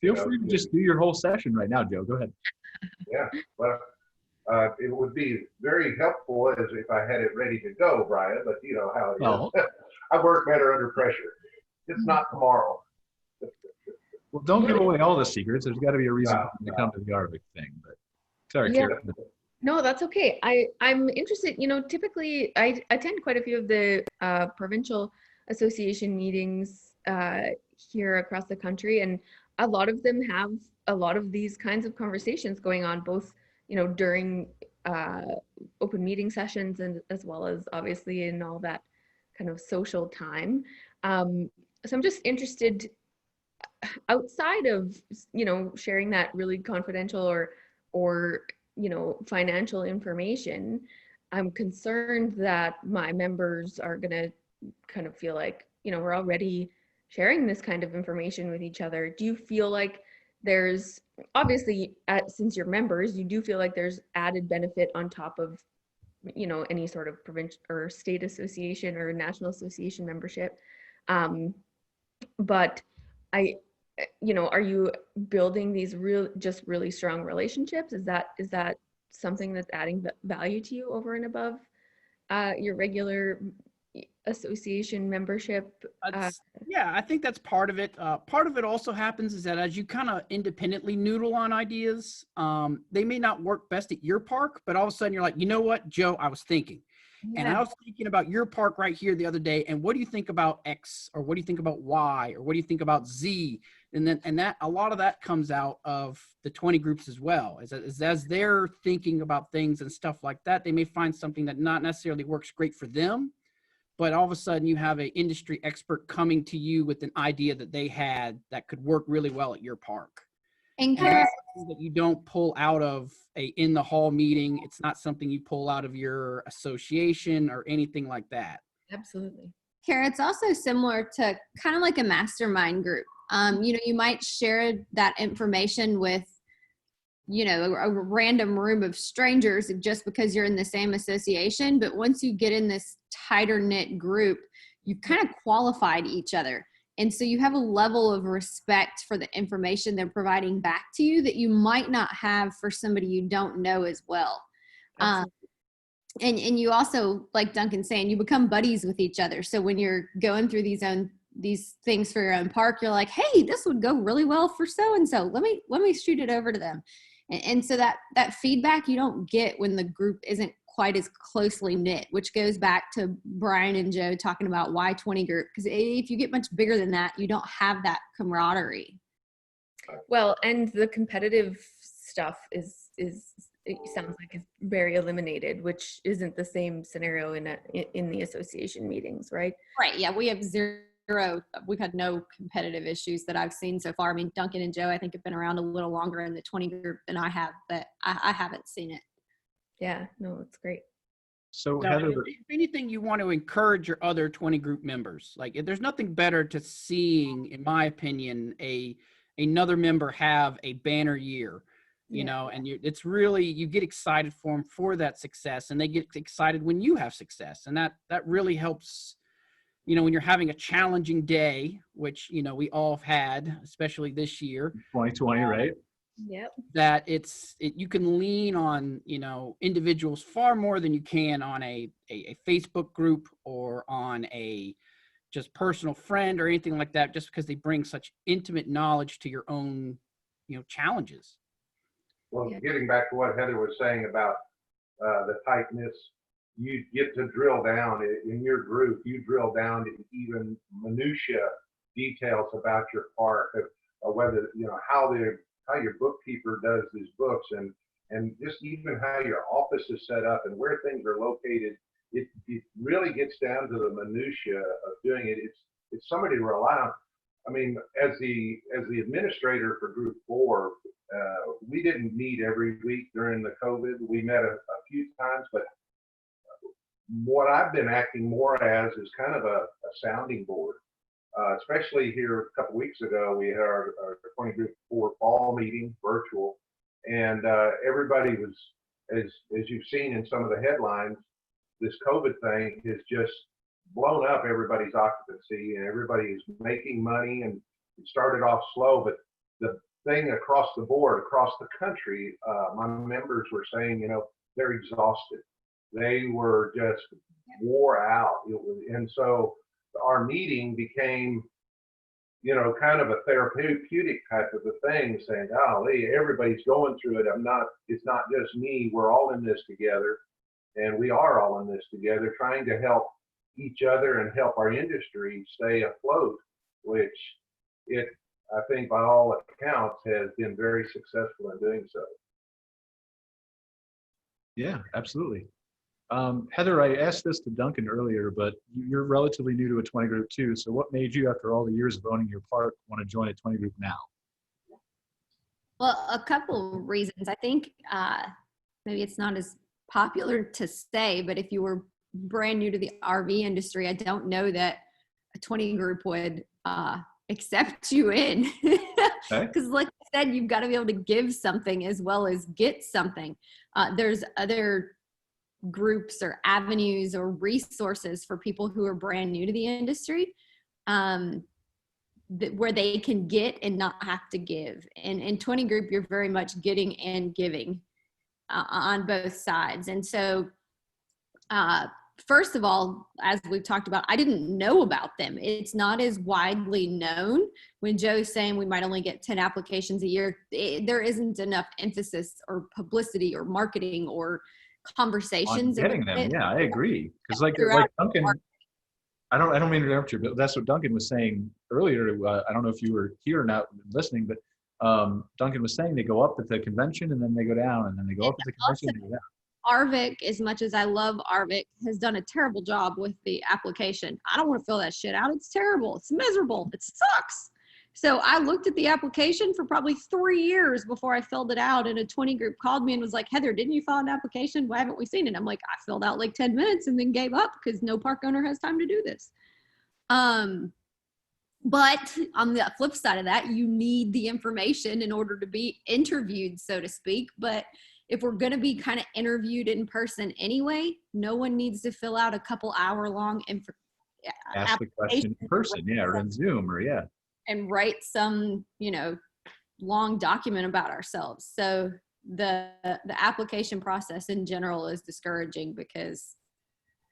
Feel free to just do your whole session right now, Joe. Go ahead. Yeah, well, it would be very helpful as if I had it ready to go, Brian, but you know how it is. I work better under pressure. It's not tomorrow. Well, don't give away all the secrets. There's got to be a reason to come to the ARVC thing. But sorry, yeah. Cara. No, that's okay. I'm interested, typically I attend quite a few of the provincial association meetings here across the country, and a lot of them have a lot of these kinds of conversations going on, both, during open meeting sessions, and as well as obviously in all that kind of social time. So I'm just interested, outside of, sharing that really confidential or financial information, I'm concerned that my members are going to kind of feel like, we're already sharing this kind of information with each other. Do you feel like there's, obviously, since you're members, you do feel like there's added benefit on top of, any sort of provincial or state association or national association membership. But are you building these really strong relationships? Is that something that's adding value to you over and above your regular, association membership. Yeah, I think that's part of it. Part of it also happens is that as you kind of independently noodle on ideas, they may not work best at your park, but all of a sudden you're like, you know what, Joe, I was thinking. And I was thinking about your park right here the other day. And what do you think about X? Or what do you think about Y? Or what do you think about Z? And that a lot of that comes out of the 20 groups as well. As they're thinking about things and stuff like that, they may find something that not necessarily works great for them. But all of a sudden you have an industry expert coming to you with an idea that they had that could work really well at your park. And And that's something that you don't pull out of a in the hall meeting. It's not something you pull out of your association or anything like that. Absolutely. Cara, it's also similar to kind of like a mastermind group. You might share that information with, a random room of strangers just because you're in the same association. But once you get in this tighter knit group, you've kind of qualified each other. And so you have a level of respect for the information they're providing back to you that you might not have for somebody you don't know as well. And you also, like Duncan saying, you become buddies with each other. So when you're going through these things for your own park, you're like, hey, this would go really well for so-and-so. Let me shoot it over to them. And so that feedback you don't get when the group isn't quite as closely knit, which goes back to Brian and Joe talking about why 20 group. Because if you get much bigger than that, you don't have that camaraderie. Well, and the competitive stuff it sounds like it's very eliminated, which isn't the same scenario in the association meetings, right? Right. Yeah, we have zero. We've had no competitive issues that I've seen so far. I mean, Duncan and Joe, I think, have been around a little longer in the 20 group than I have, but I haven't seen it. Yeah, no, it's great. So No, Heather, if anything, you want to encourage your other 20 group members. Like, there's nothing better to seeing, in my opinion, another member have a banner year, and it's really, you get excited for them for that success, and they get excited when you have success. And that really helps, when you're having a challenging day, which, we all have had, especially this year. 2020, right? Yep. That you can lean on, individuals far more than you can on a Facebook group or on a just personal friend or anything like that, just because they bring such intimate knowledge to your own, challenges. Well, getting back to what Heather was saying about the tightness, you get to drill down in your group. You drill down to even minutia details about your park, whether how your bookkeeper does his books, and just even how your office is set up and where things are located. It really gets down to the minutia of doing it. It's somebody to rely on. I mean, as the administrator for Group 4, we didn't meet every week during the COVID. We met a few times, but what I've been acting more as is kind of a sounding board. Especially here a couple weeks ago, we had our 20 Group 4 fall meeting, virtual, and everybody was, as you've seen in some of the headlines, this COVID thing has just blown up everybody's occupancy, and everybody is making money, and it started off slow, but the thing across the board, across the country, my members were saying, they're exhausted. They were just wore out. And so our meeting became, kind of a therapeutic type of a thing, saying, golly, everybody's going through it. It's not just me. We're all in this together. And we are all in this together, trying to help each other and help our industry stay afloat, which I think by all accounts has been very successful in doing so. Yeah, absolutely. Heather, I asked this to Duncan earlier, but you're relatively new to a 20 group too. So what made you, after all the years of owning your park, want to join a 20 group now? Well, a couple of reasons. I think maybe it's not as popular to say, but if you were brand new to the RV industry, I don't know that a 20 group would accept you in. Because like I said, you've got to be able to give something as well as get something. There's other groups or avenues or resources for people who are brand new to the industry where they can get and not have to give. And in 20 group, you're very much getting and giving on both sides. And so first of all, as we've talked about, I didn't know about them. It's not as widely known. When Joe's saying we might only get 10 applications a year, there isn't enough emphasis or publicity or marketing or conversations On getting about them, it yeah, I agree. Because like throughout. Duncan, I don't mean to interrupt you, but that's what Duncan was saying earlier. I don't know if you were here or not listening, but Duncan was saying they go up at the convention and then they go down, and then they go up at the convention and they go down. ARVC, as much as I love ARVC, has done a terrible job with the application. I don't want to fill that shit out. It's terrible. It's miserable. It sucks. So I looked at the application for probably 3 years before I filled it out, and a 20 group called me and was like, Heather, didn't you file an application? Why haven't we seen it? I'm like, I filled out like 10 minutes and then gave up because no park owner has time to do this. But on the flip side of that, you need the information in order to be interviewed, so to speak. But if we're going to be kind of interviewed in person anyway, no one needs to fill out a couple hour-long Ask the question in person, yeah, or in Zoom, or yeah. And write some, long document about ourselves. So the application process in general is discouraging because.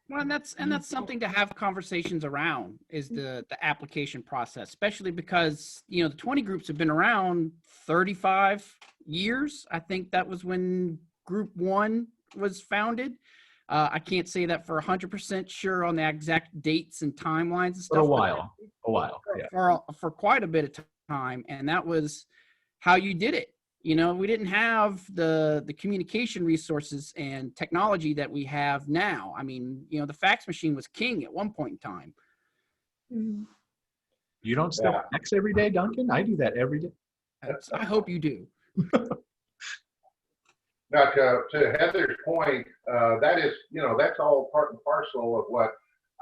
Well, and that's something to have conversations around, is the application process, especially because, the 20 groups have been around 35 years. I think that was when Group 1 was founded. I can't say that for 100% sure on the exact dates and timelines and stuff. For a while, yeah. For quite a bit of time, and that was how you did it. We didn't have the communication resources and technology that we have now. I mean, the fax machine was king at one point in time. You don't still fax every day, Duncan? I do that every day. I hope you do. Now, to Heather's point, that is, that's all part and parcel of what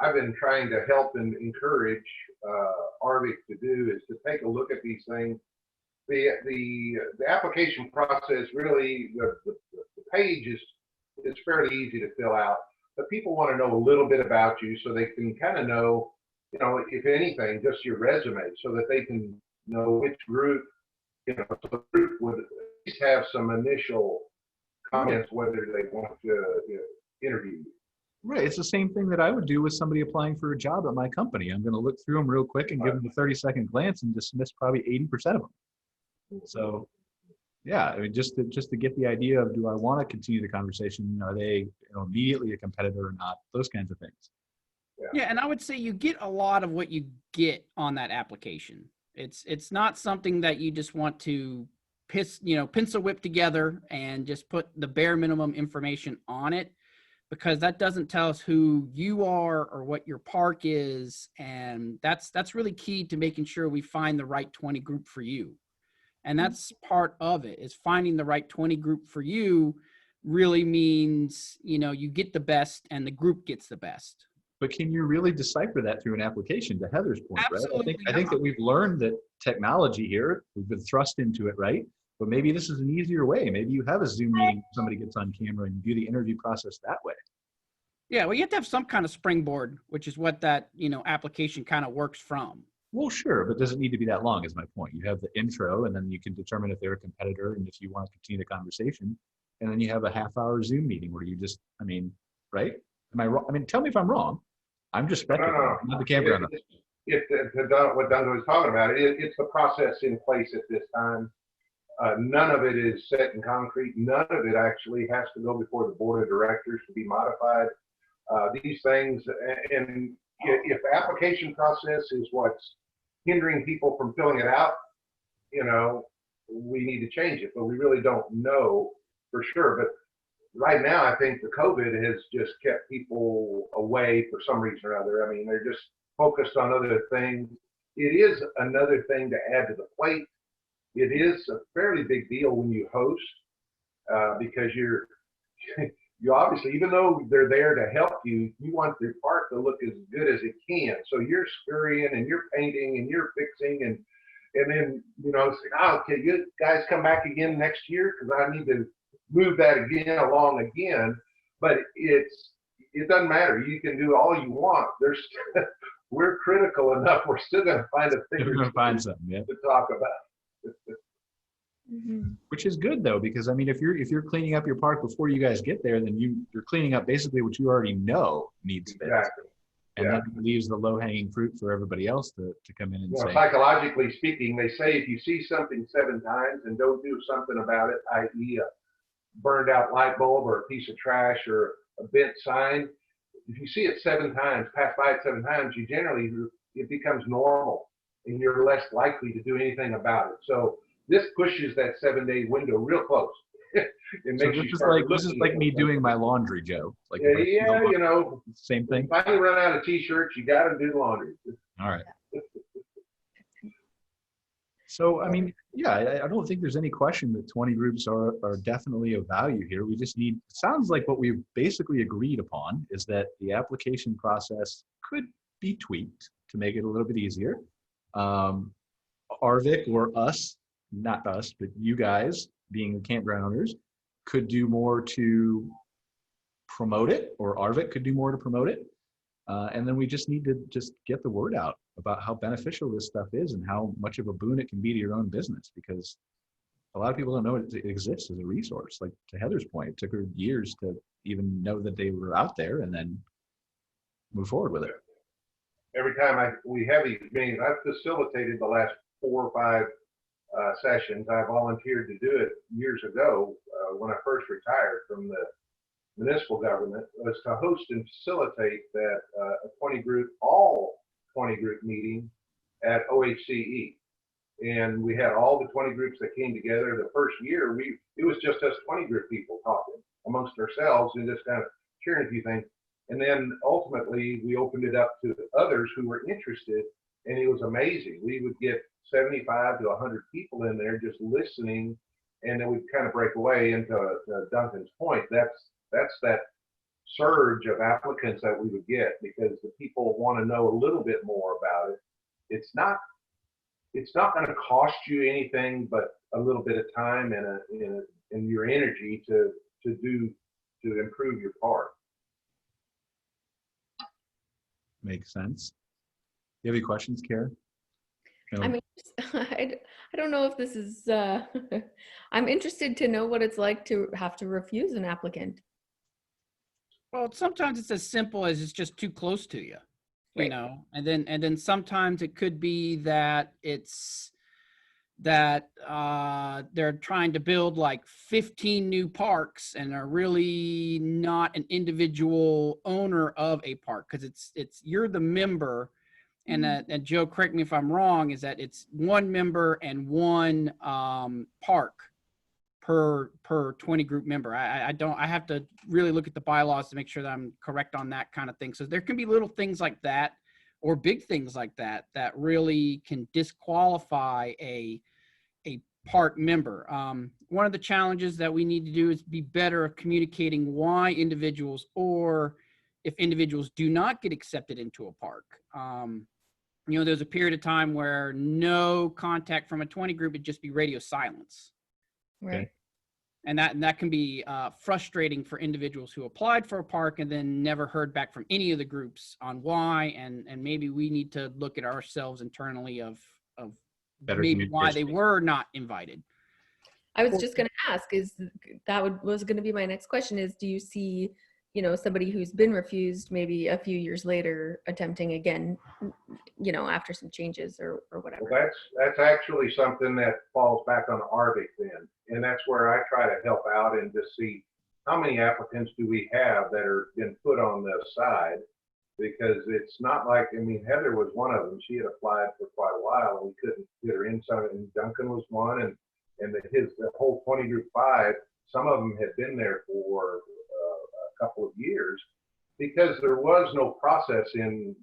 I've been trying to help and encourage ARVC to do, is to take a look at these things. The application process, really, the page is fairly easy to fill out, but people want to know a little bit about you so they can kind of know, if anything, just your resume, so that they can know which group, so the group would at least have some initial comments whether they want to interview you. Right. It's the same thing that I would do with somebody applying for a job at my company. I'm going to look through them real quick and give them a 30-second glance and dismiss probably 80% of them. So, yeah, I mean, just to get the idea of, do I want to continue the conversation? Are they immediately a competitor or not? Those kinds of things. Yeah, and I would say you get a lot of what you get on that application. It's not something that you just want to pencil whip together and just put the bare minimum information on it, because that doesn't tell us who you are or what your park is, and that's really key to making sure we find the right 20 group for you. And that's part of it, is finding the right 20 group for you really means, you get the best and the group gets the best. But can you really decipher that through an application, to Heather's point, Absolutely right? I think that we've learned that technology here, we've been thrust into it, right? But maybe this is an easier way. Maybe you have a Zoom meeting, somebody gets on camera, and you do the interview process that way. Yeah, well, you have to have some kind of springboard, which is what that, application kind of works from. Well, sure, but does it need to be that long, is my point. You have the intro, and then you can determine if they're a competitor and if you want to continue the conversation. And then you have a half-hour Zoom meeting where you just, right? Am I wrong? Tell me if I'm wrong. I'm just speculating. No. Not the campground. What Duncan was talking about, it's the process in place at this time. None of it is set in concrete. None of it actually has to go before the board of directors to be modified. These things, and if the application process is what's hindering people from filling it out, we need to change it, but we really don't know for sure. But right now, I think the COVID has just kept people away for some reason or other. They're just focused on other things. It is another thing to add to the plate. It is a fairly big deal when you host, because you obviously, even though they're there to help you, you want the park to look as good as it can. So you're scurrying and you're painting and you're fixing, and then, okay, you guys come back again next year because I need to move that along again. But it doesn't matter. You can do all you want. We're critical enough. We're still going to find a thing We're going to find something, yeah, to talk about. which is good though, because I mean, if you're cleaning up your park before you guys get there, then you're cleaning up basically what you already know needs fixed. Exactly. And Yeah. that leaves the low-hanging fruit for everybody else to come in and say, Psychologically speaking, they say if you see something 7 times and don't do something about it, i.e. a burned out light bulb or a piece of trash or a bent sign, if you see it 7 times, pass by it 7 times, you generally, it becomes normal and you're less likely to do anything about it. So this pushes that 7-day window real close. It so makes this you is start like, this is looking like at me something. doing my laundry, Joe. Like, Yeah, if I see the laundry, you know, same thing. finally run out of t-shirts, you got to do the laundry. All right. So, I mean, yeah, I don't think there's any question that 20 groups are definitely of value here. We just need, it sounds like what we've basically agreed upon is that the application process could be tweaked to make it a little bit easier. ARVC or us, not us, but you guys being the campground owners could do more to promote it, or ARVC could do more to promote it. And then we just need to just get the word out about how beneficial this stuff is and how much of a boon it can be to your own business, because a lot of people don't know it exists as a resource. Like to Heather's point, it took her years to even know that they were out there and then move forward with it. Every time we have these meetings, I've facilitated the last 4 or 5 sessions. I volunteered to do it years ago when I first retired from the municipal government, was to host and facilitate that a 20 group, all 20 group meeting at OHCE. And we had all the 20 groups that came together. The first year, it was just us 20 group people talking amongst ourselves and just kind of sharing a few things. And then ultimately, we opened it up to others who were interested, and it was amazing. We would get 75 to 100 people in there just listening, and then we'd kind of break away into Duncan's point. That's that surge of applicants that we would get because the people want to know a little bit more about it. It's not going to cost you anything but a little bit of time and your energy to improve your park. Makes sense. Do you have any questions, Cara? I mean, I don't know if this is, I'm interested to know what it's like to have to refuse an applicant. Well, sometimes it's as simple as it's just too close to you, Right. you know, and then sometimes it could be that it's that they're trying to build like 15 new parks and are really not an individual owner of a park, because it's you're the member, and Joe, correct me if I'm wrong, is that it's 1 member and 1 park per 20 group member. I have to really look at the bylaws to make sure that I'm correct on that kind of thing. So there can be little things like that or big things like that that really can disqualify a park member. One of the challenges that we need to do is be better at communicating why individuals, or if individuals do not get accepted into a park. You know, there's a period of time where no contact from a 20 group would just be radio silence. Right. And that can be frustrating for individuals who applied for a park and then never heard back from any of the groups on why, and maybe we need to look at ourselves internally of Better maybe why they communication. were not invited. I was just going to ask, was going to be my next question is, do you see, you know, somebody who's been refused maybe a few years later attempting again, you know, after some changes or whatever? Well, that's actually something that falls back on ARVC then. And that's where I try to help out and just see how many applicants do we have that are been put on the side, because it's not like, I mean, Heather was one of them. She had applied for quite a while and we couldn't get her in. Some, and Duncan was one, and the whole 20 group 5, some of them had been there for a couple of years because there was no process in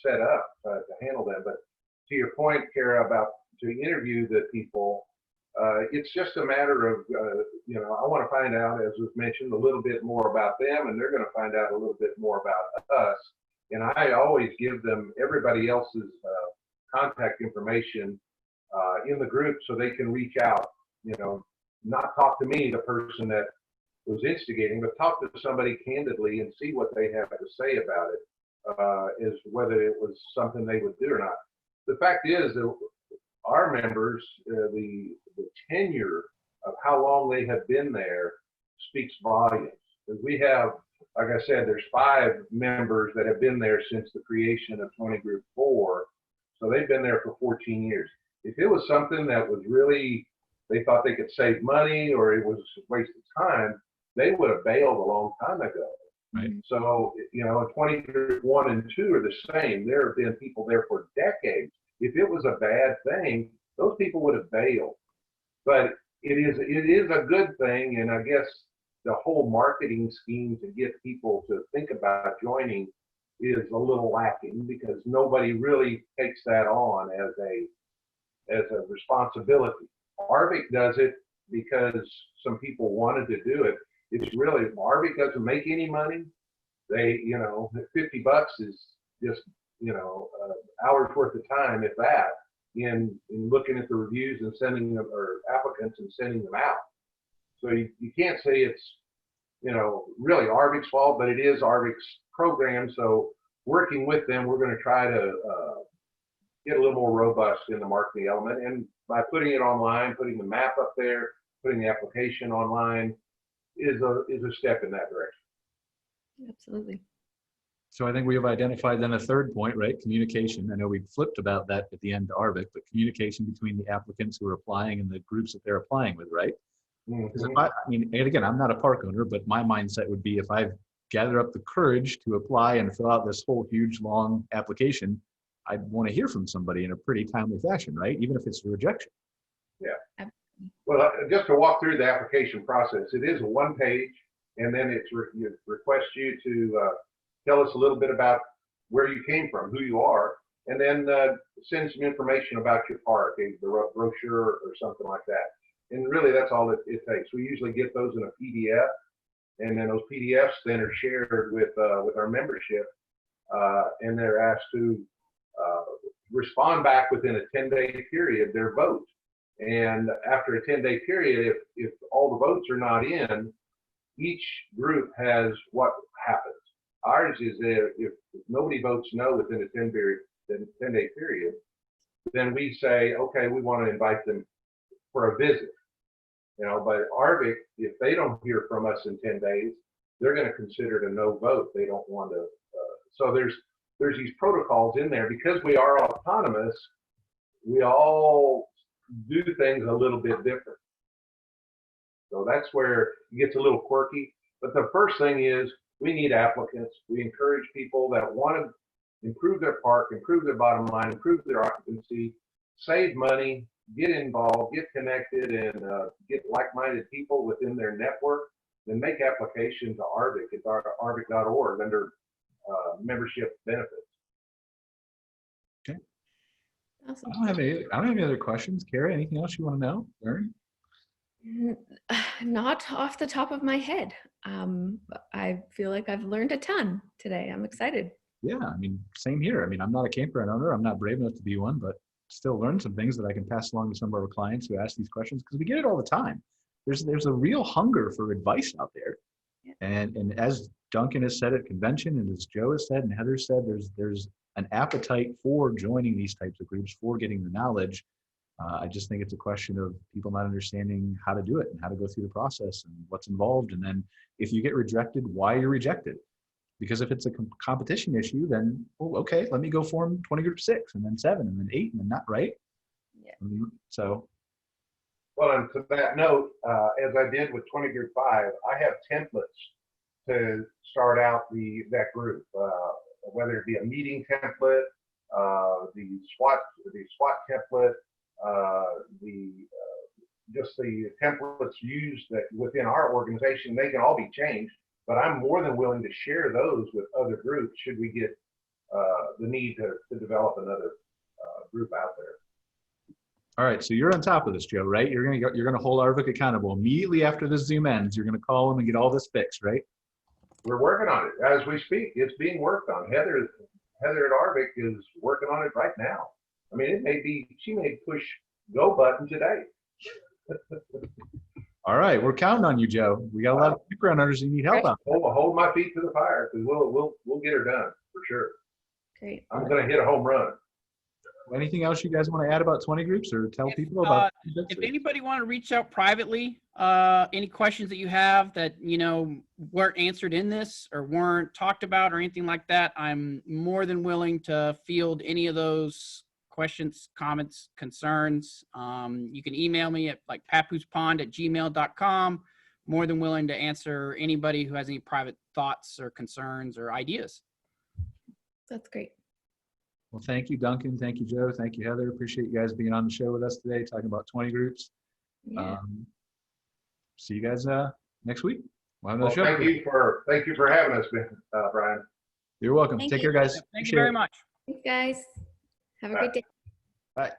set up to handle them. But to your point, Cara, about to interview the people, it's just a matter of, you know, I want to find out, as was mentioned, a little bit more about them, and they're going to find out a little bit more about us. And I always give them everybody else's contact information in the group so they can reach out, you know, not talk to me, the person that was instigating, but talk to somebody candidly and see what they have to say about it, is whether it was something they would do or not. The fact is that our members, the the tenure of how long they have been there speaks volumes. Because we have, like I said, there's 5 members that have been there since the creation of 20 Group 4. So they've been there for 14 years. If it was something that was really, they thought they could save money or it was a waste of time, they would have bailed a long time ago. Right. So, 20 Group 1 and 2 are the same. There have been people there for decades. If it was a bad thing, those people would have bailed. But it is a good thing, and I guess the whole marketing scheme to get people to think about joining is a little lacking because nobody really takes that on as a responsibility. ARVC does it because some people wanted to do it. It's really, ARVC doesn't make any money. They, $50 is just, hours worth of time, if that, in looking at the reviews and sending them, or applicants and sending them out. So you can't say it's, really ARVC's fault, but it is ARVC's program. So working with them, we're going to try to get a little more robust in the marketing element. And by putting it online, putting the map up there, putting the application online is a step in that direction. Absolutely. So I think we have identified then a third point, right? Communication. I know we flipped about that at the end to ARVC, but communication between the applicants who are applying and the groups that they're applying with, right? Because and again, I'm not a park owner, but my mindset would be if I've gathered up the courage to apply and fill out this whole huge, long application, I'd want to hear from somebody in a pretty timely fashion, right? Even if it's a rejection. Yeah. Well, just to walk through the application process, it is a 1-page, and then it requests you to tell us a little bit about where you came from, who you are, and then send some information about your park, a brochure or something like that. And really, that's all it takes. We usually get those in a PDF, and then those PDFs then are shared with our membership, and they're asked to respond back within a 10-day period their vote. And after a 10-day period, if all the votes are not in, each group has what happens. Ours is if nobody votes no within a 10-day period, then we say, okay, we want to invite them for a visit. But ARVC, if they don't hear from us in 10 days, they're going to consider it a no vote. They don't want to. So there's these protocols in there because we are autonomous. We all do things a little bit different. So that's where it gets a little quirky. But the first thing is we need applicants. We encourage people that want to improve their park, improve their bottom line, improve their occupancy, save money, get involved, get connected, and get like-minded people within their network. Then make application to ARVC at arvc.org under membership benefits. Okay. Awesome. I don't have any other questions. Cara, anything else you want to know? Learn? Not off the top of my head. I feel like I've learned a ton today. I'm excited. Yeah, same here. I'm not a campground owner. I'm not brave enough to be one, but still learn some things that I can pass along to some of our clients who ask these questions because we get it all the time. There's a real hunger for advice out there. Yeah. And as Duncan has said at convention, and as Joe has said, and Heather said, there's an appetite for joining these types of groups, for getting the knowledge. I just think it's a question of people not understanding how to do it and how to go through the process and what's involved. And then if you get rejected, why you're rejected. Because if it's a competition issue, then, okay, let me go form 20 group 6 and then 7 and then 8 and then not, right? Yeah. So. Well, and to that note, as I did with 20 group 5, I have templates to start out that group, whether it be a meeting template, the SWAT template, just the templates used that within our organization, they can all be changed, but I'm more than willing to share those with other groups should we get the need to develop another group out there. All right, so you're on top of this, Joe, right? You're gonna hold ARVC accountable immediately after this Zoom ends. You're gonna call them and get all this fixed, right? We're working on it as we speak. It's being worked on. Heather at ARVC is working on it right now. She may push go button today. All right, we're counting on you, Joe. We got a lot of campground owners who need help out. Hold my feet to the fire because we'll get her done for sure. Great. I'm going to hit a home run. Anything else you guys want to add about 20 groups or tell people about? If anybody want to reach out privately, any questions that you have that, weren't answered in this or weren't talked about or anything like that, I'm more than willing to field any of those questions, comments, concerns. You can email me at like papoosepond@gmail.com. More than willing to answer anybody who has any private thoughts or concerns or ideas. That's great. Well, thank you, Duncan. Thank you, Joe. Thank you, Heather. Appreciate you guys being on the show with us today, talking about 20 groups. Yeah. See you guys next week. We'll have Well, another show. thank you for having us, Brian. You're welcome. Thank Take you. care, guys. Thank you Appreciate very it. much. Thanks, guys. Have a Bye. great day. Bye.